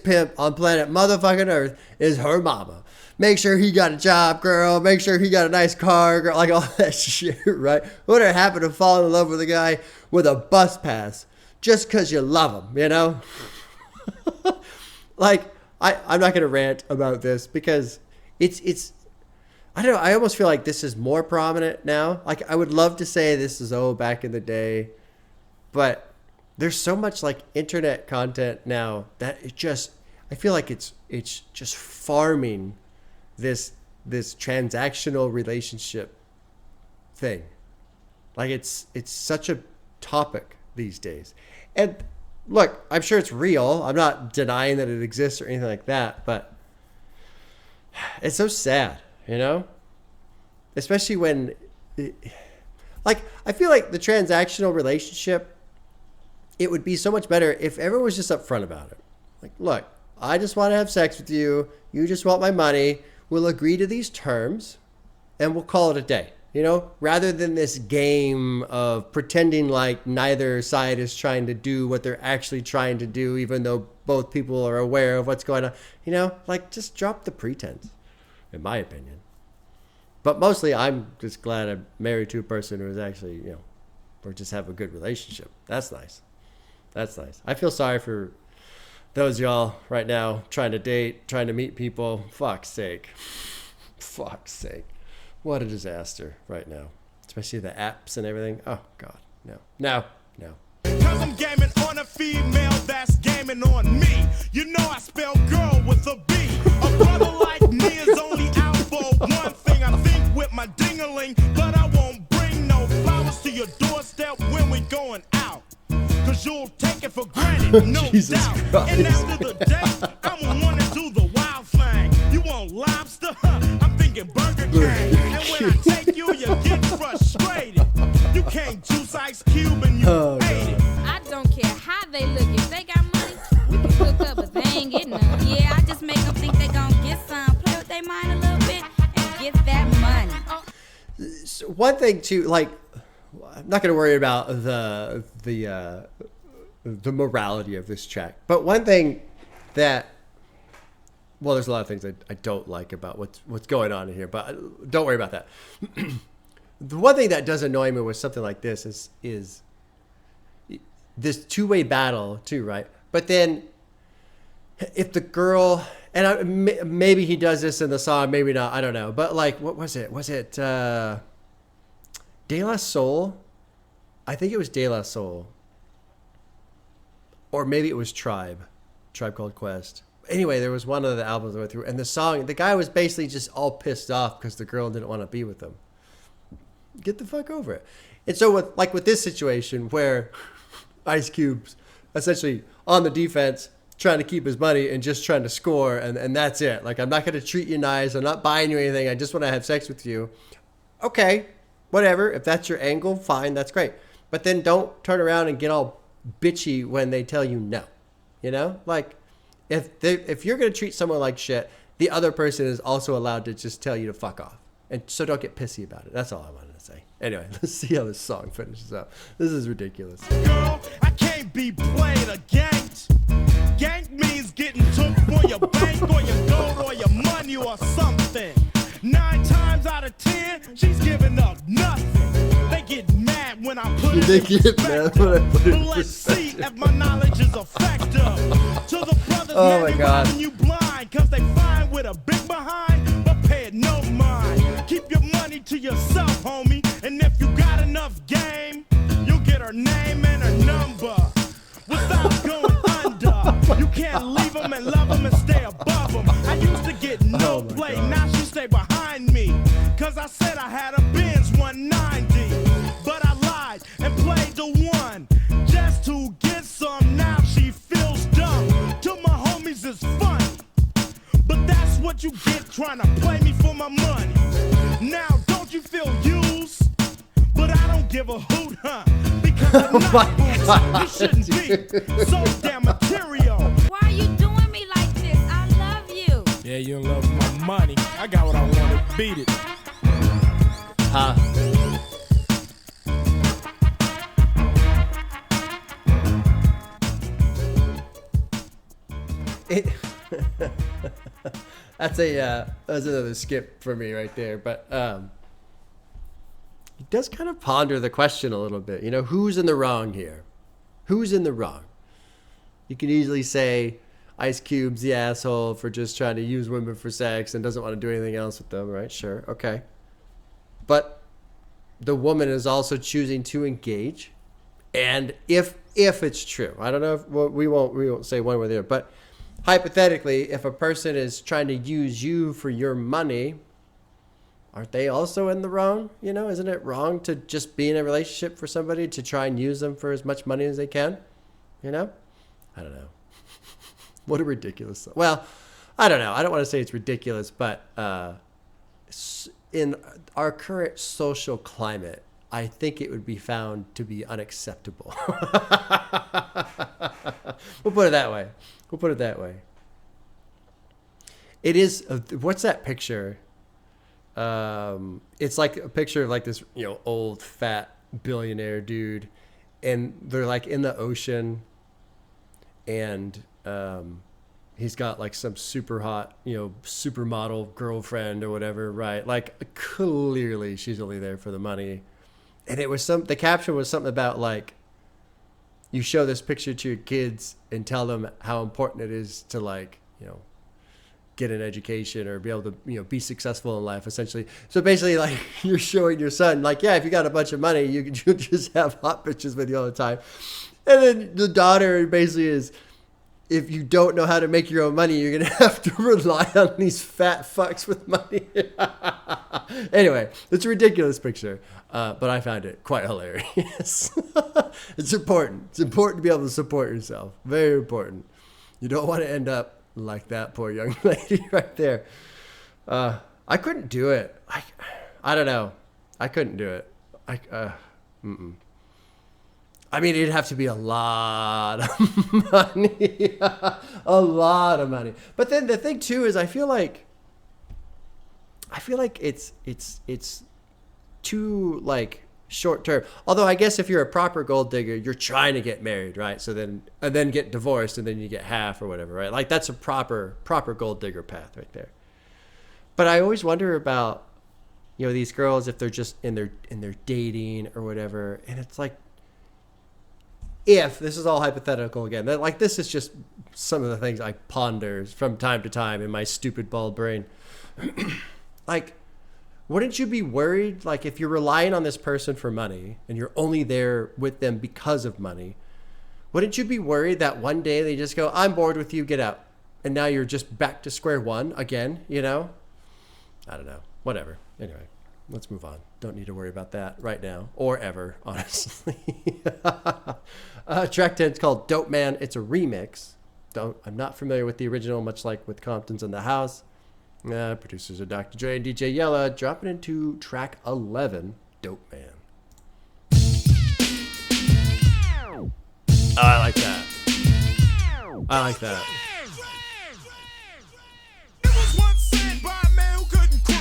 pimp on planet motherfucking Earth is her mama. Make sure he got a job, girl. Make sure he got a nice car, girl. Like all that shit, right? What would happen to fall in love with a guy with a bus pass just because you love him, Like, I'm not going to rant about this because it's I don't know. I almost feel like this is more prominent now. Like, I would love to say this is, back in the day. But there's so much, like, internet content now that I feel like it's just farming this transactional relationship thing. Like, it's such a topic these days. And look, I'm sure it's real. I'm not denying that it exists or anything like that, but it's so sad, you know? Especially when, like, I feel like the transactional relationship, it would be so much better if everyone was just upfront about it. Like, look, I just want to have sex with you. You just want my money. We'll agree to these terms and we'll call it a day, you know, rather than this game of pretending like neither side is trying to do what they're actually trying to do, even though both people are aware of what's going on, you know, like just drop the pretense, in my opinion. But mostly I'm just glad I'm married to a person who is actually, you know, or just have a good relationship. That's nice. That's nice. I feel sorry for those y'all right now trying to date, trying to meet people. Fuck's sake. Fuck's sake. What a disaster right now. Especially the apps and everything. Oh, God. No. Cause I'm gaming on a female that's gaming on me. You know I spell girl with a B. A brother like me is only out for one thing. I think with my ding-a-ling, but I won't bring no flowers to your doorstep when we going out. Cause you'll take it for granted, no Jesus doubt. Christ. And after the date, I'm wanna do the wild thing. You want lobster? I'm thinking Burger King. And when I take you, you get frustrated. You can't juice Ice Cube and you hate it. I don't care how they look. If they got money, we can hook up, but they ain't getting none. Yeah, I just make them think they gon' get some. Play with their mind a little bit and get that money. So one thing too, like, I'm not going to worry about the morality of this track, but one thing that, well, there's a lot of things I don't like about what's going on in here, but don't worry about that. The one thing that does annoy me with something like this is this two-way battle too, right? But then if the girl, and maybe he does this in the song, maybe not, I don't know, but like, what was it? Was it De La Soul? I think it was De La Soul. Or maybe it was Tribe Called Quest. Anyway, there was one of the albums I went through, and the song, the guy was basically just all pissed off because the girl didn't want to be with him. Get the fuck over it. And so with this situation where Ice Cube's essentially on the defense, trying to keep his money and just trying to score, and that's it. Like, I'm not going to treat you nice. I'm not buying you anything. I just want to have sex with you. Okay, whatever. If that's your angle, fine. That's great. But then don't turn around and get all bitchy when they tell you no. You know? Like, if you're going to treat someone like shit, the other person is also allowed to just tell you to fuck off. And so don't get pissy about it. That's all I wanted to say. Anyway, let's see how this song finishes up. This is ridiculous. Girl, I can't be played or ganked. Gank means getting took for your bank or your gold or your money or something. 9 times out of 10, she's giving up nothing. They get mad when I put it in perspective. But let's see if my knowledge is effective. To the brothers, Oh my man, God. robbing you blind, cause they fine with a big behind, but pay it no mind. Keep your money to yourself, homie. And if you got enough game, you'll get her name and her number without going under. You can't leave them and love them and stay above them. I used to get no play, now she stay behind me. Cause I said I had a Benz 190. But I lied and played the one just to get some. Now she feels dumb. To my homies it's funny. But that's what you get trying to play me for my money. Now don't you feel used? But I don't give a hoot, huh? Because I'm not boots. You shouldn't be so damn material. Why are you doing me like this? I love you. Yeah, you in love with my money. I got what I wanted. Beat it. Huh? That's another skip for me right there. But he does kind of ponder the question a little bit. You know, who's in the wrong here? Who's in the wrong? You can easily say Ice Cube's the asshole for just trying to use women for sex and doesn't want to do anything else with them, right? Sure, okay. But the woman is also choosing to engage, and if it's true, I don't know if we won't say one way or the other, but hypothetically, if a person is trying to use you for your money, aren't they also in the wrong? You know, isn't it wrong to just be in a relationship for somebody to try and use them for as much money as they can? You know, I don't know. What a ridiculous song. Well, I don't know. I don't want to say it's ridiculous, but in our current social climate, I think it would be found to be unacceptable. We'll put it that way. It is. What's that picture? It's like a picture of like this, old fat billionaire dude, and they're like in the ocean, and he's got like some super hot, supermodel girlfriend or whatever, right? Like clearly she's only there for the money. And it was the caption was something about like, you show this picture to your kids and tell them how important it is to like, get an education or be able to, be successful in life, essentially. So basically, like, you're showing your son, like, yeah, if you got a bunch of money, you'll just have hot bitches with you all the time. And then the daughter basically is, if you don't know how to make your own money, you're going to have to rely on these fat fucks with money. Anyway, it's a ridiculous picture, but I found it quite hilarious. It's important. It's important to be able to support yourself. Very important. You don't want to end up like that poor young lady right there. I couldn't do it. I don't know. I couldn't do it. I mean, it'd have to be a lot of money. A lot of money. But then the thing too is I feel like it's too like short term. Although I guess if you're a proper gold digger, you're trying to get married, right? So then get divorced and then you get half or whatever, right? Like that's a proper gold digger path right there. But I always wonder about, these girls, if they're just in their dating or whatever, and it's like, if this is all hypothetical again, that like this is just some of the things I ponder from time to time in my stupid bald brain. Like, wouldn't you be worried, like if you're relying on this person for money and you're only there with them because of money, wouldn't you be worried that one day they just go, I'm bored with you, get out. And now you're just back to square one again, I don't know. Whatever. Anyway, let's move on. Don't need to worry about that right now or ever, honestly. Track 10 is called Dopeman. It's a remix. I'm not familiar with the original, much like with Compton's in the House. Producers are Dr. Dre and DJ Yella. Dropping into track 11, Dopeman. Oh, I like that. I like that. It was once said by a man who couldn't quit.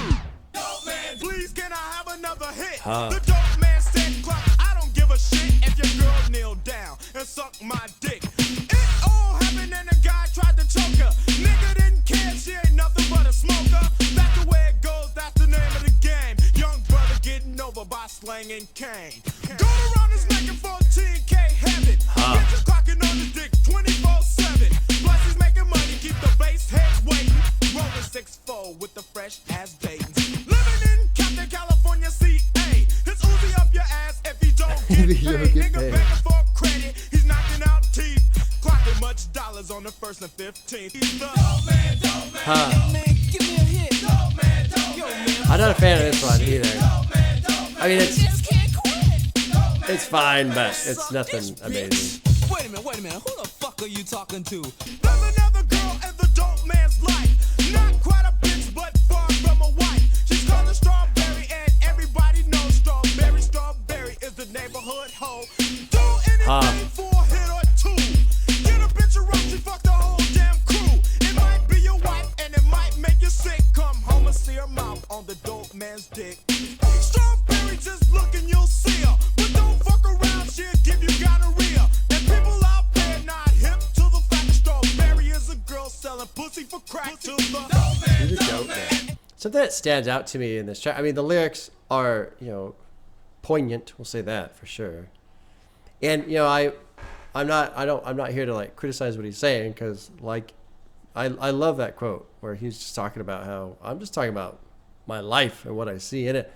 Dope man, please can I have another hit? The dope man said, "Clock, I don't give a shit if your girl kneel down and suck my dick." It all happened and the guy tried to choke her. Nigga didn't care, she ain't nothing but a smoker. That's the way it goes, that's the name of the game. Young brother getting over by slanging cane. Going around his neck in 14K heaven. Bitches clocking on his dick 24/7. Plus he's making money, keep the bass heads waiting. Rolling 6-4 with the fresh ass Dayton's. Living in Compton, California, CA. His Uzi up your ass if he don't get paid. Nigga begging for credit, he's knocking out teeth. Clocking much dollars on the 1st and 15th. He's the dope man, yo man, give me a hit. Dope man, yo man. I'm not a fan of this one either. I mean, it's fine, but it's nothing amazing. Wait a minute. Who the fuck are you talking to? There's another girl in the dope man's life. Not quite a bitch, but far from a wife. She's called a Strawberry, and everybody knows Strawberry. Strawberry is the neighborhood hoe. Do anything for a hit or two. Get a bitch around, she fuck the whole damn crew. It might be your wife, and it might make you sick. Come home and see her mouth on the dope man's dick. Strawberry, just look and you'll see her. But don't fuck around, she'll give you gonorrhea. And people out there not hip to the fact that Strawberry is a girl selling pussy for crack to the dope man. Something that stands out to me in this track. I mean, the lyrics are, poignant. We'll say that for sure. And I'm not here to like criticize what he's saying, because like I love that quote where he's just talking about how I'm just talking about my life and what I see in it.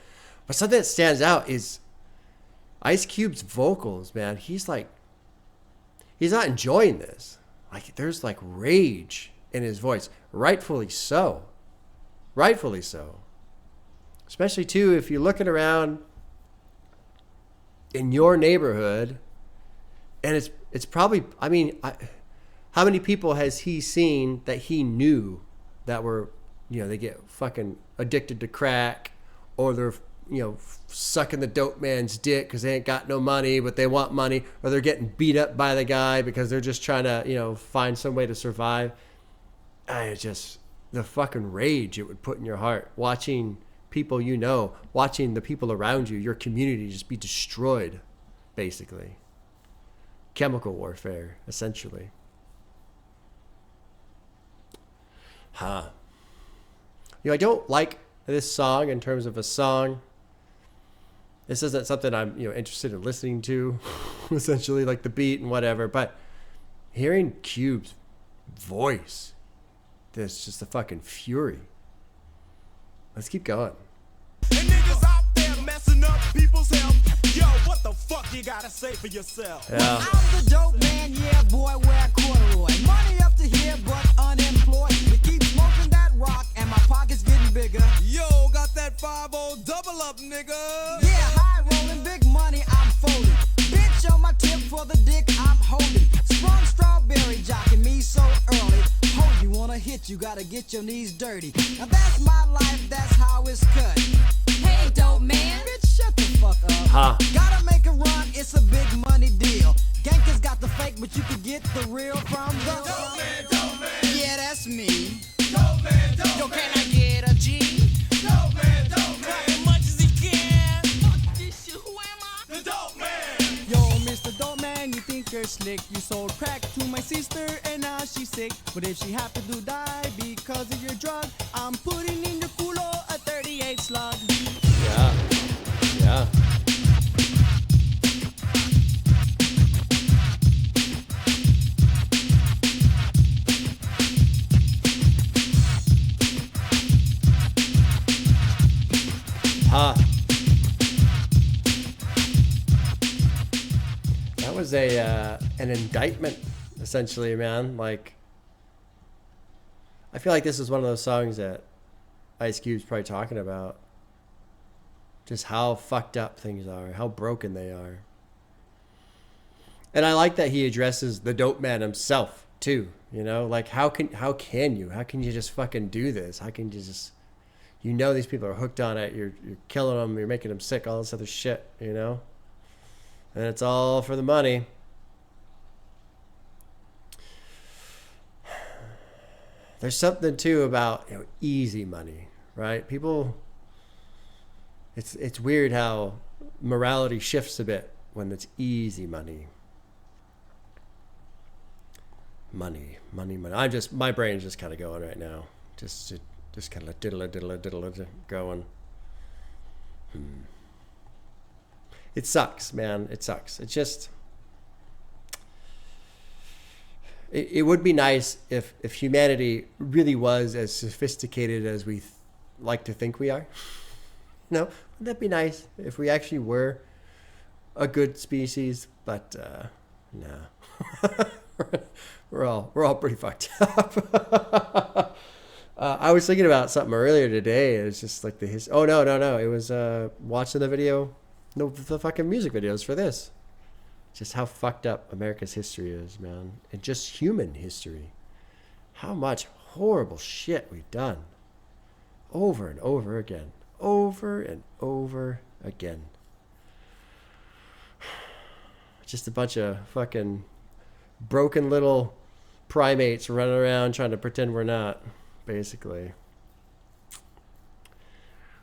But something that stands out is Ice Cube's vocals, man. He's not enjoying this. Like there's like rage in his voice. Rightfully so. Especially too, if you're looking around in your neighborhood, and it's probably, I mean, How many people has he seen that he knew that were, they get fucking addicted to crack, or they're, sucking the dope man's dick because they ain't got no money, but they want money, or they're getting beat up by the guy because they're just trying to, find some way to survive. The fucking rage it would put in your heart watching people, watching the people around you, your community just be destroyed, basically. Chemical warfare, essentially. I don't like this song in terms of a song. This isn't something I'm, interested in listening to, essentially, like the beat and whatever. But hearing Cube's voice, there's just a fucking fury. Let's keep going. And niggas out there messing up people's health. Yo, what the fuck you gotta say for yourself? Yeah. I'm the dope man, yeah, boy, wear corduroy. Money up to here, but unemployed. We keep smoking that rock, and my pocket's getting bigger. Yo, got that 5-0 double up, nigga. Yeah, high rolling, big money, I'm folding. Bitch on my tip for the dick I'm holding. Sprung strawberry jocking me so early. Hold, you wanna hit, you gotta get your knees dirty. Now that's my life, that's how it's cut. Hey, dope man. Bitch, shut the fuck up. Gotta make a run, it's a big money deal. Gankers got the fake, but you can get the real from the Dope man. Yeah, that's me. Dope man, dope Yo, man. can I get a G? Dope man, dope man. As much as he can. Fuck this shit. Who am I? The dope man. Yo, Mr. Dopeman, you think you're slick. You sold crack to my sister and now she's sick. But if she happened to die because of your drug, I'm putting in your culo a 38 slug. Yeah. That was an indictment, essentially, man. Like, I feel like this is one of those songs that Ice Cube's probably talking about. Just how fucked up things are, how broken they are. And I like that he addresses the dope man himself too. Like how can you just fucking do this? How can you just, these people are hooked on it. You're killing them. You're making them sick. All this other shit. And it's all for the money. There's something too about easy money, right? People. It's weird how morality shifts a bit when it's easy money. Money. My brain's just kind of going right now. Just kind of diddle going. It sucks, man. It sucks. It's just. It would be nice if humanity really was as sophisticated as we like to think we are. No, wouldn't that be nice if we actually were a good species? But no, we're all pretty fucked up. I was thinking about something earlier today. It's just like oh no! It was watching the video, the fucking music videos for this. Just how fucked up America's history is, man, and just human history. How much horrible shit we've done, over and over again. Over and over again. Just a bunch of fucking broken little primates running around trying to pretend we're not, basically.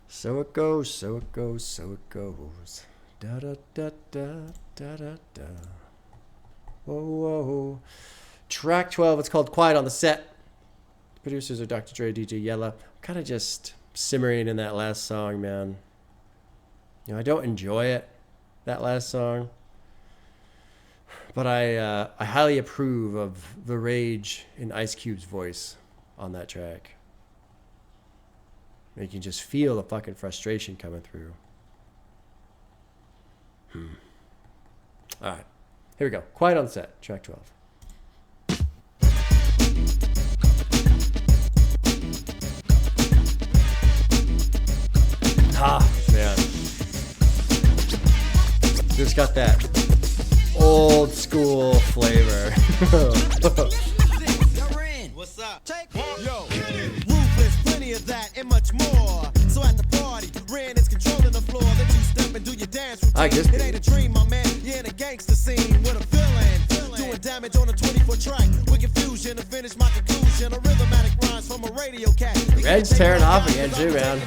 So it goes, so it goes, so it goes. Da da da da da da da. Whoa, whoa. Track 12, it's called Quiet on the Set. The producers are Dr. Dre, DJ Yella. Kind of just simmering in that last song, man. I don't enjoy it, that last song, but I highly approve of the rage in Ice Cube's voice on that track. You can just feel the fucking frustration coming through. All right, here we go. Quiet on the Set, track 12. Man. Just got that old school flavor. and much more. So at the party, Ren is controlling the floor. Then you step and do your dance routine. I guess- It ain't a dream, my man. You're in a gangster scene with a villain. Doing damage on a 24 track with confusion to finish my conclusion. A rhythmatic rhymes from a radio cat. Red's tearing off again too, man.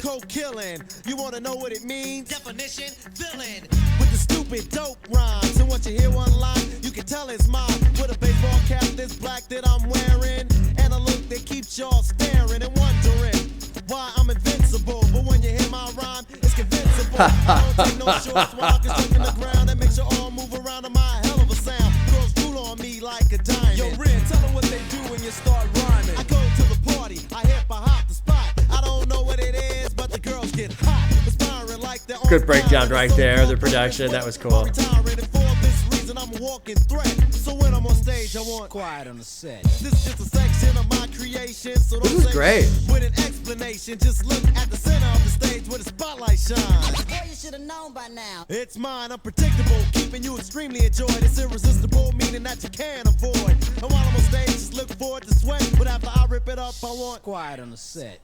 Cold killing. You wanna know what it means? Definition: villain. With the stupid dope rhymes. And once you hear one line, you can tell it's mine. With a baseball cap this black that I'm wearing, and a look that keeps y'all staring and wondering why I'm invincible. But when you hear my rhyme, it's convincible. I don't take no shorts while I'm constructing the ground and makes you all move around to my hell of a sound. Girls drool on me like a diamond. Yo, Ren, tell them what they do when you start rhyming. I go to the party, I hip hop the spot. I don't know what it is, but the girls get hot. Aspiring like they're on Good breakdown fire. right there, the production, that was cool. I'm retiring, and for this reason, I'm a walking threat. So when I'm on stage, I want Quiet on the set. this is just a section of my creation. So don't This is say great. with an explanation. Just look at the center of the stage where the spotlight shines. Boy, you should have known by now. It's mine, unpredictable, keeping you extremely enjoyed. It's irresistible, meaning that you can't avoid. And while I'm on stage, just look forward to sweat. But after I rip it up, I want Quiet on the set.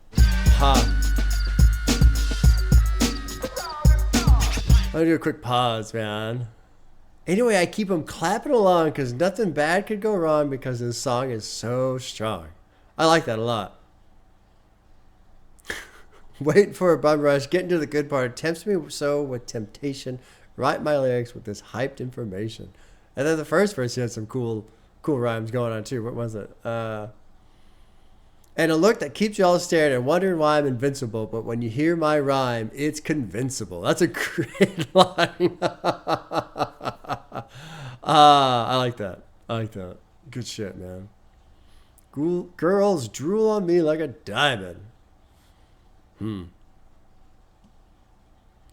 Huh. I'm gonna do a quick pause, man. Anyway, I keep them clapping along because nothing bad could go wrong because this song is so strong. I like that a lot. Waiting for a bum rush, getting to the good part. Tempts me so with temptation. Write my lyrics with this hyped information. And then the first verse had some cool rhymes going on too. What was it? And a look that keeps you all staring and wondering why I'm invincible. But when you hear my rhyme, it's convincible. That's a great line. I like that. I like that. Good shit, man. Girls drool on me like a diamond.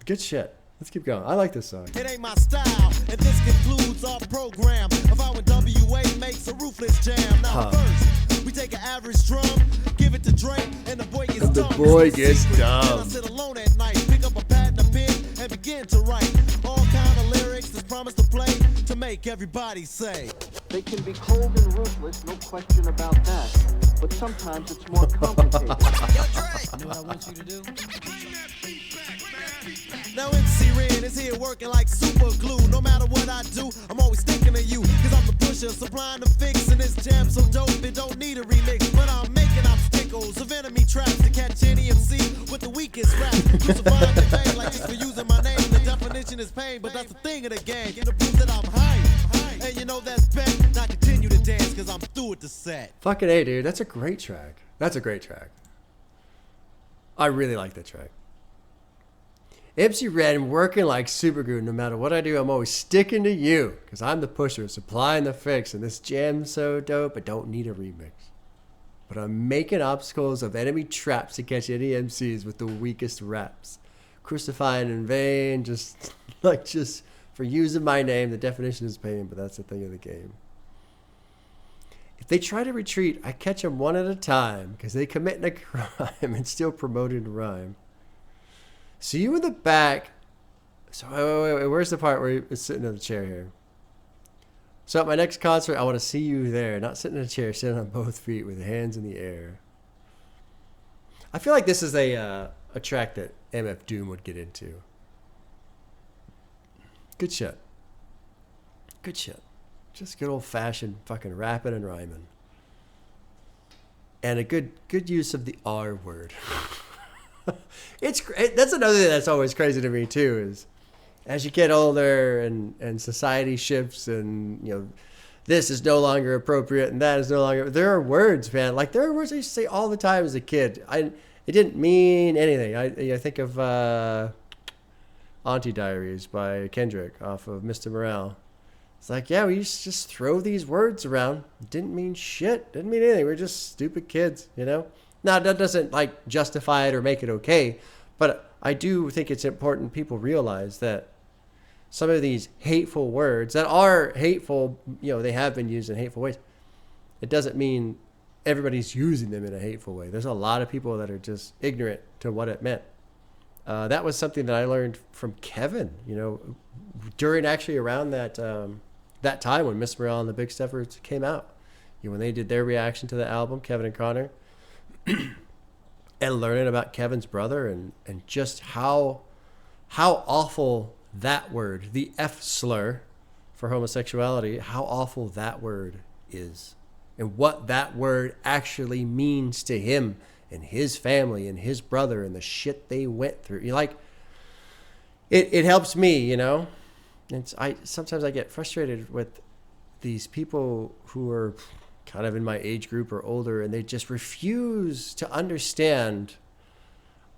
Good shit. Let's keep going. I like this song. it ain't my style, and this concludes our program of how N.W.A makes a ruthless jam. Now first, we take an average drum, give it to Drake, and the boy gets The dumb. boy It's a gets secret. dumb. Then I sit alone at night, pick up a pad and a pen, and begin to write all kind of lyrics that's promised to play to make everybody say. They can be cold and ruthless, no question about that. But sometimes it's more complicated. You know what I want you to do? Now MC Ren is here working like super glue. No matter what I do, I'm always thinking of you. Cause I'm the pusher, supplying the fix. And this jam so dope, it don't need a remix. But I'm making obstacles of enemy traps to catch any MC with the weakest rap. Crucifying the vein like this for using my name. The definition is pain, but that's the thing of the game. To prove that I'm hype. And you know that's bet. Now continue to dance cause I'm through with the set. Fucking A, dude. That's a great track. That's a great track. I really like that track. MC Ren working like super glue. No matter what I do, I'm always sticking to you. Because I'm the pusher, supplying the fix. And this jam's so dope, I don't need a remix. But I'm making obstacles of enemy traps to catch any MCs with the weakest raps. Crucifying in vain, just for using my name. The definition is pain, but that's the thing of the game. If they try to retreat, I catch them one at a time. Because they committing a crime and still promoting rhyme. See you in the back. So wait, where's the part where he's sitting in the chair here? So at my next concert, I want to see you there, not sitting in a chair, sitting on both feet with hands in the air. I feel like this is a track that MF Doom would get into. Good shit. Good shit. Just good old fashioned fucking rapping and rhyming. And a good use of the R word. It's great. That's another thing that's always crazy to me too, is as you get older and society shifts and, you know, this is no longer appropriate and that is no longer, there are words, man. Like there are words I used to say all the time as a kid. It didn't mean anything. I think of Auntie Diaries by Kendrick off of Mr. Morale. It's like, yeah, we used to just throw these words around. It didn't mean shit. Didn't mean anything. We're just stupid kids, you know? Now, that doesn't, like, justify it or make it okay, but I do think it's important people realize that some of these hateful words that are hateful, you know, they have been used in hateful ways. It doesn't mean everybody's using them in a hateful way. There's a lot of people that are just ignorant to what it meant. That was something that I learned from Kevin, you know, during actually around that that time when Miss Morale and the Big Steppers came out. You know, when they did their reaction to the album, Kevin and Connor. and learning about Kevin's brother and just how awful that word, the F slur for homosexuality, how awful that word is and what that word actually means to him and his family and his brother and the shit they went through. You like, it helps me, you know. Sometimes I get frustrated with these people who are kind of in my age group or older, and they just refuse to understand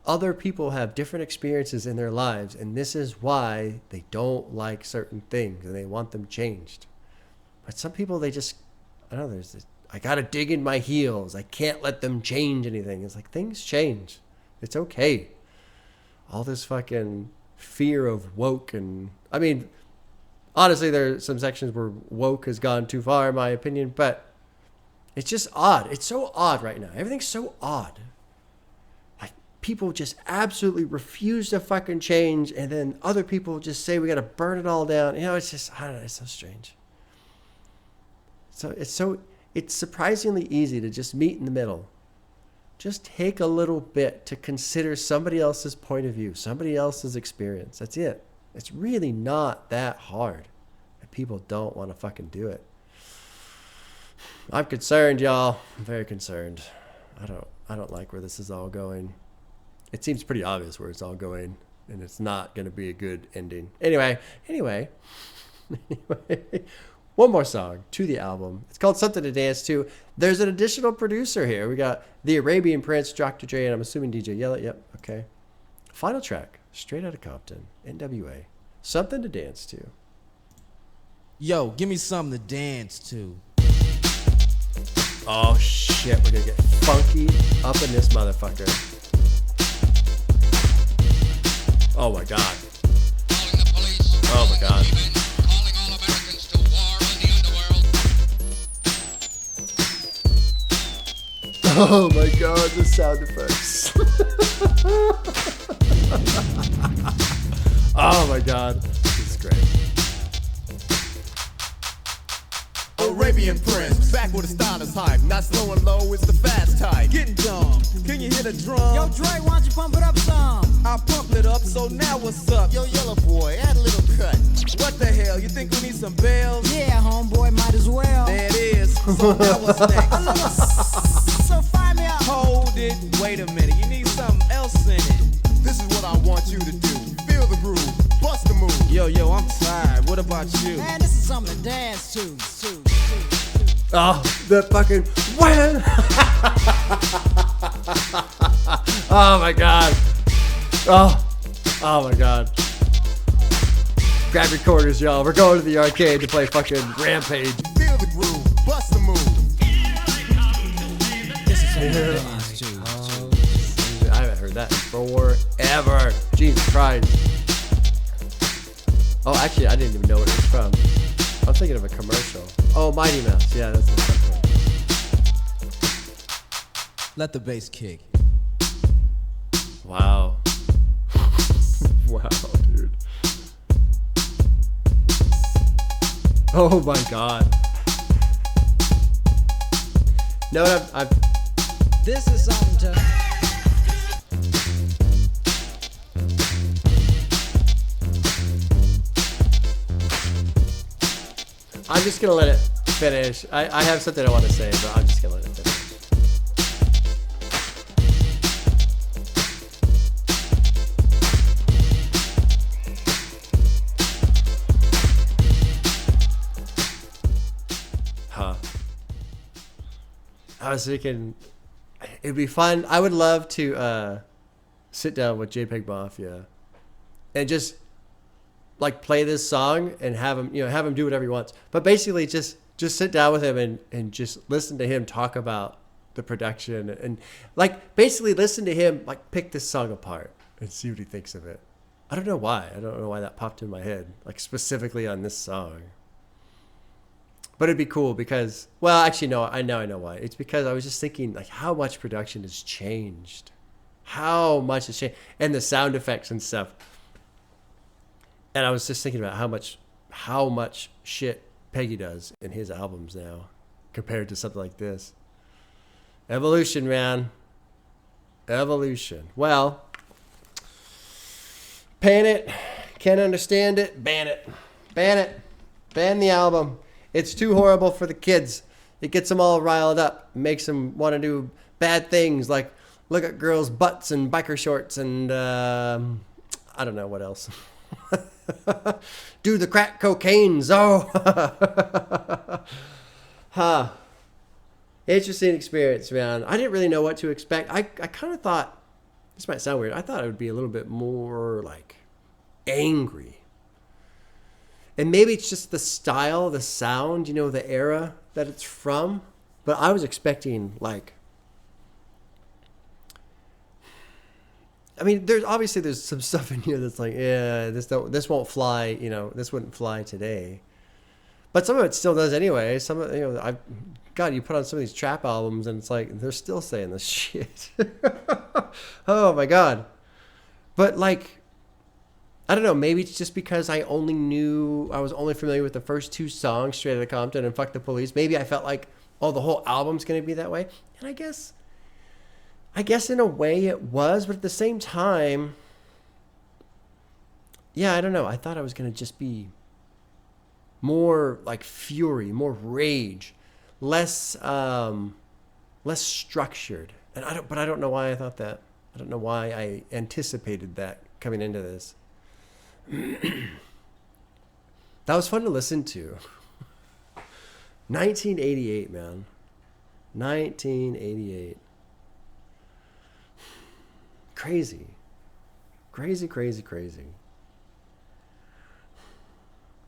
other people have different experiences in their lives, and this is why they don't like certain things and they want them changed. But some people, they just, I don't know, there's this, I gotta dig in my heels. I can't let them change anything. It's like, things change. It's okay. All this fucking fear of woke, and I mean, honestly, there are some sections where woke has gone too far, in my opinion, but it's just odd. It's so odd right now. Everything's so odd. Like, people just absolutely refuse to fucking change, and then other people just say we gotta burn it all down. You know, it's just, I don't know, it's so strange. So it's surprisingly easy to just meet in the middle. Just take a little bit to consider somebody else's point of view, somebody else's experience. That's it. It's really not that hard. And people don't want to fucking do it. I'm concerned, y'all. I'm very concerned. I don't like where this is all going. It seems pretty obvious where it's all going, and it's not going to be a good ending. Anyway. One more song to the album. It's called Something to Dance To. There's an additional producer here. We got the Arabian Prince, Dr. Dre, and I'm assuming DJ Yell It. Yep, okay. Final track, straight out of Compton, N.W.A. Something to Dance To. Yo, give me something to dance to. Oh shit, we're gonna get funky up in this motherfucker. Oh my god. Oh my god. Oh my god, the sound effects. Oh my god, this is great. Arabian Prince, back with the style is hype. Not slow and low, it's the fast type. Getting dumb. Can you hit a drum? Yo, Dre, why don't you pump it up some? I pumped it up, so now what's up? Yo, yellow boy, add a little cut. What the hell? You think we need some bells? Yeah, homeboy, might as well. There it is. So now what's next? So fire me up. Hold it. Wait a minute. You need something else in it. This is what I want you to do. Feel the groove, bust the move. Yo, I'm tired. What about you? Man, this is something to dance to. Oh, the fucking when. Oh my god. Oh my god. Grab your quarters, y'all. We're going to the arcade to play fucking Rampage. Feel the groove, bust the move. This is something to dance to. I haven't heard that in forever. Jesus Christ. Oh, actually, I didn't even know what it was from. I'm thinking of a commercial. Oh, Mighty Mouse. Yeah, that's it. Let the bass kick. Wow. Wow, dude. Oh my god. No, I've This is something to. I'm just gonna let it finish. I have something I want to say, but I'm just gonna let it finish. Huh. I was thinking it'd be fun. I would love to sit down with JPEG Mafia and just like play this song and have him do whatever he wants. But basically just sit down with him and just listen to him talk about the production and like basically listen to him like pick this song apart and see what he thinks of it. I don't know why. I don't know why that popped in my head, like specifically on this song. But it'd be cool because, well, actually, no, I know why. It's because I was just thinking like how much production has changed. How much has changed. And the sound effects and stuff. And I was just thinking about how much shit Peggy does in his albums now compared to something like this. Evolution, man. Evolution. Well, pan it. Can't understand it. Ban it. Ban it. Ban the album. It's too horrible for the kids. It gets them all riled up. Makes them want to do bad things like look at girls' butts and biker shorts and I don't know what else. Do the crack cocaines. Oh. Huh. Interesting experience, man. I didn't really know what to expect. I kind of thought, this might sound weird, I thought it would be a little bit more like angry. And maybe it's just the style, the sound, you know, the era that it's from. But I was expecting like, I mean, there's some stuff in here that's like, yeah, this won't fly, you know, this wouldn't fly today. But some of it still does anyway. Some of, you know, God, you put on some of these trap albums and it's like, they're still saying this shit. Oh my God. But like, I don't know, maybe it's just because I was only familiar with the first two songs, Straight Outta Compton and Fuck the Police. Maybe I felt like, oh, the whole album's going to be that way. And I guess in a way it was, but at the same time, yeah, I don't know. I thought I was going to just be more like fury, more rage, less structured. And I don't know why I thought that. I don't know why I anticipated that coming into this. That was fun to listen to. 1988, man. 1988. Crazy.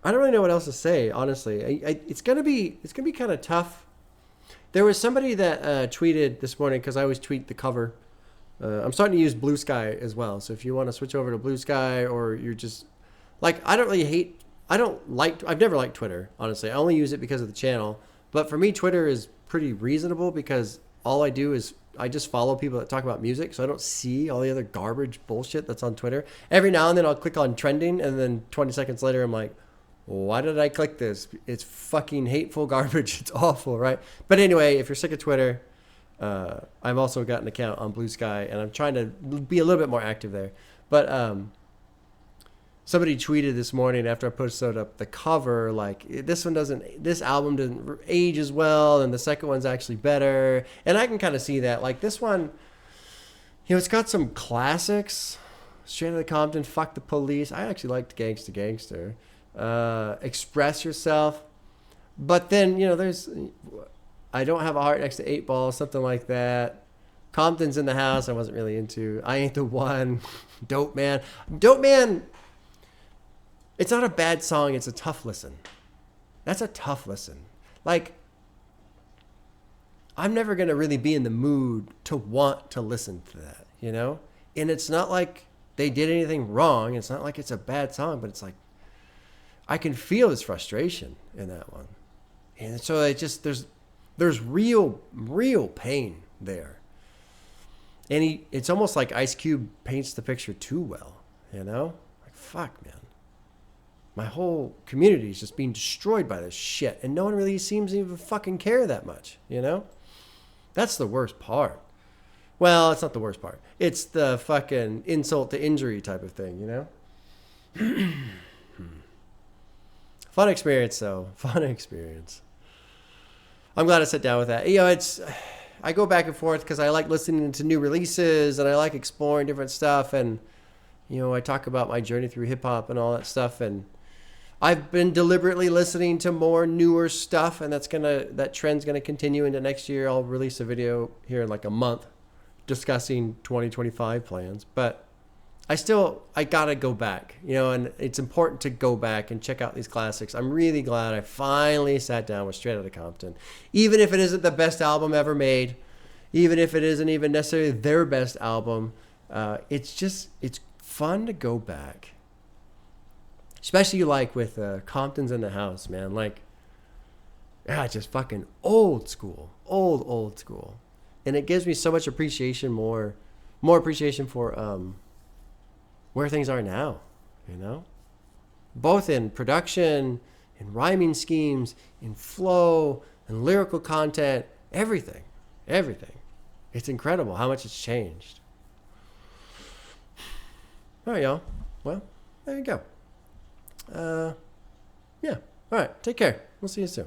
I don't really know what else to say, honestly. It's gonna be kind of tough. There was somebody that tweeted this morning, because I always tweet the cover. I'm starting to use Blue Sky as well. So if you want to switch over to Blue Sky, or you're just like, I've never liked Twitter, honestly. I only use it because of the channel. But for me, Twitter is pretty reasonable because all I do is I just follow people that talk about music, so I don't see all the other garbage bullshit that's on Twitter. Every now and then I'll click on trending, and then 20 seconds later I'm like, why did I click this? It's fucking hateful garbage. It's awful, right? But anyway, if you're sick of Twitter, I've also got an account on Blue Sky, and I'm trying to be a little bit more active there. But somebody tweeted this morning after I posted up the cover, like, this album doesn't age as well, and the second one's actually better. And I can kind of see that. Like, this one, you know, it's got some classics. Straight Outta Compton, Fuck the Police. I actually liked Gangsta Gangster. Express Yourself. But then, you know, there's I Don't Have a Heart Next to 8 Ball, something like that. Compton's in the House, I wasn't really into. I Ain't the One. Dopeman. Dopeman, it's not a bad song, it's a tough listen. That's a tough listen. Like, I'm never going to really be in the mood to want to listen to that, you know? And it's not like they did anything wrong. It's not like it's a bad song, but it's like, I can feel his frustration in that one. And so it just, there's real pain there. And it's almost like Ice Cube paints the picture too well, you know? Like, fuck, man. My whole community is just being destroyed by this shit, and no one really seems to even fucking care that much, you know? That's the worst part. Well, it's not the worst part. It's the fucking insult to injury type of thing, you know? Fun experience, though. Fun experience. I'm glad I sat down with that. You know, I go back and forth because I like listening to new releases and I like exploring different stuff. And, you know, I talk about my journey through hip hop and all that stuff. And I've been deliberately listening to more newer stuff, and that trend's gonna continue into next year. I'll release a video here in like a month discussing 2025 plans. But I gotta go back, you know, and it's important to go back and check out these classics. I'm really glad I finally sat down with Straight Outta Compton. Even if it isn't the best album ever made, even if it isn't even necessarily their best album, it's fun to go back. Especially like with Compton's in the House, man. Like, yeah, just fucking old school. Old school. And it gives me so much appreciation, more appreciation for where things are now, you know? Both in production, in rhyming schemes, in flow, and lyrical content, everything. It's incredible how much it's changed. All right, y'all. Well, there you go. Yeah. All right. Take care. We'll see you soon.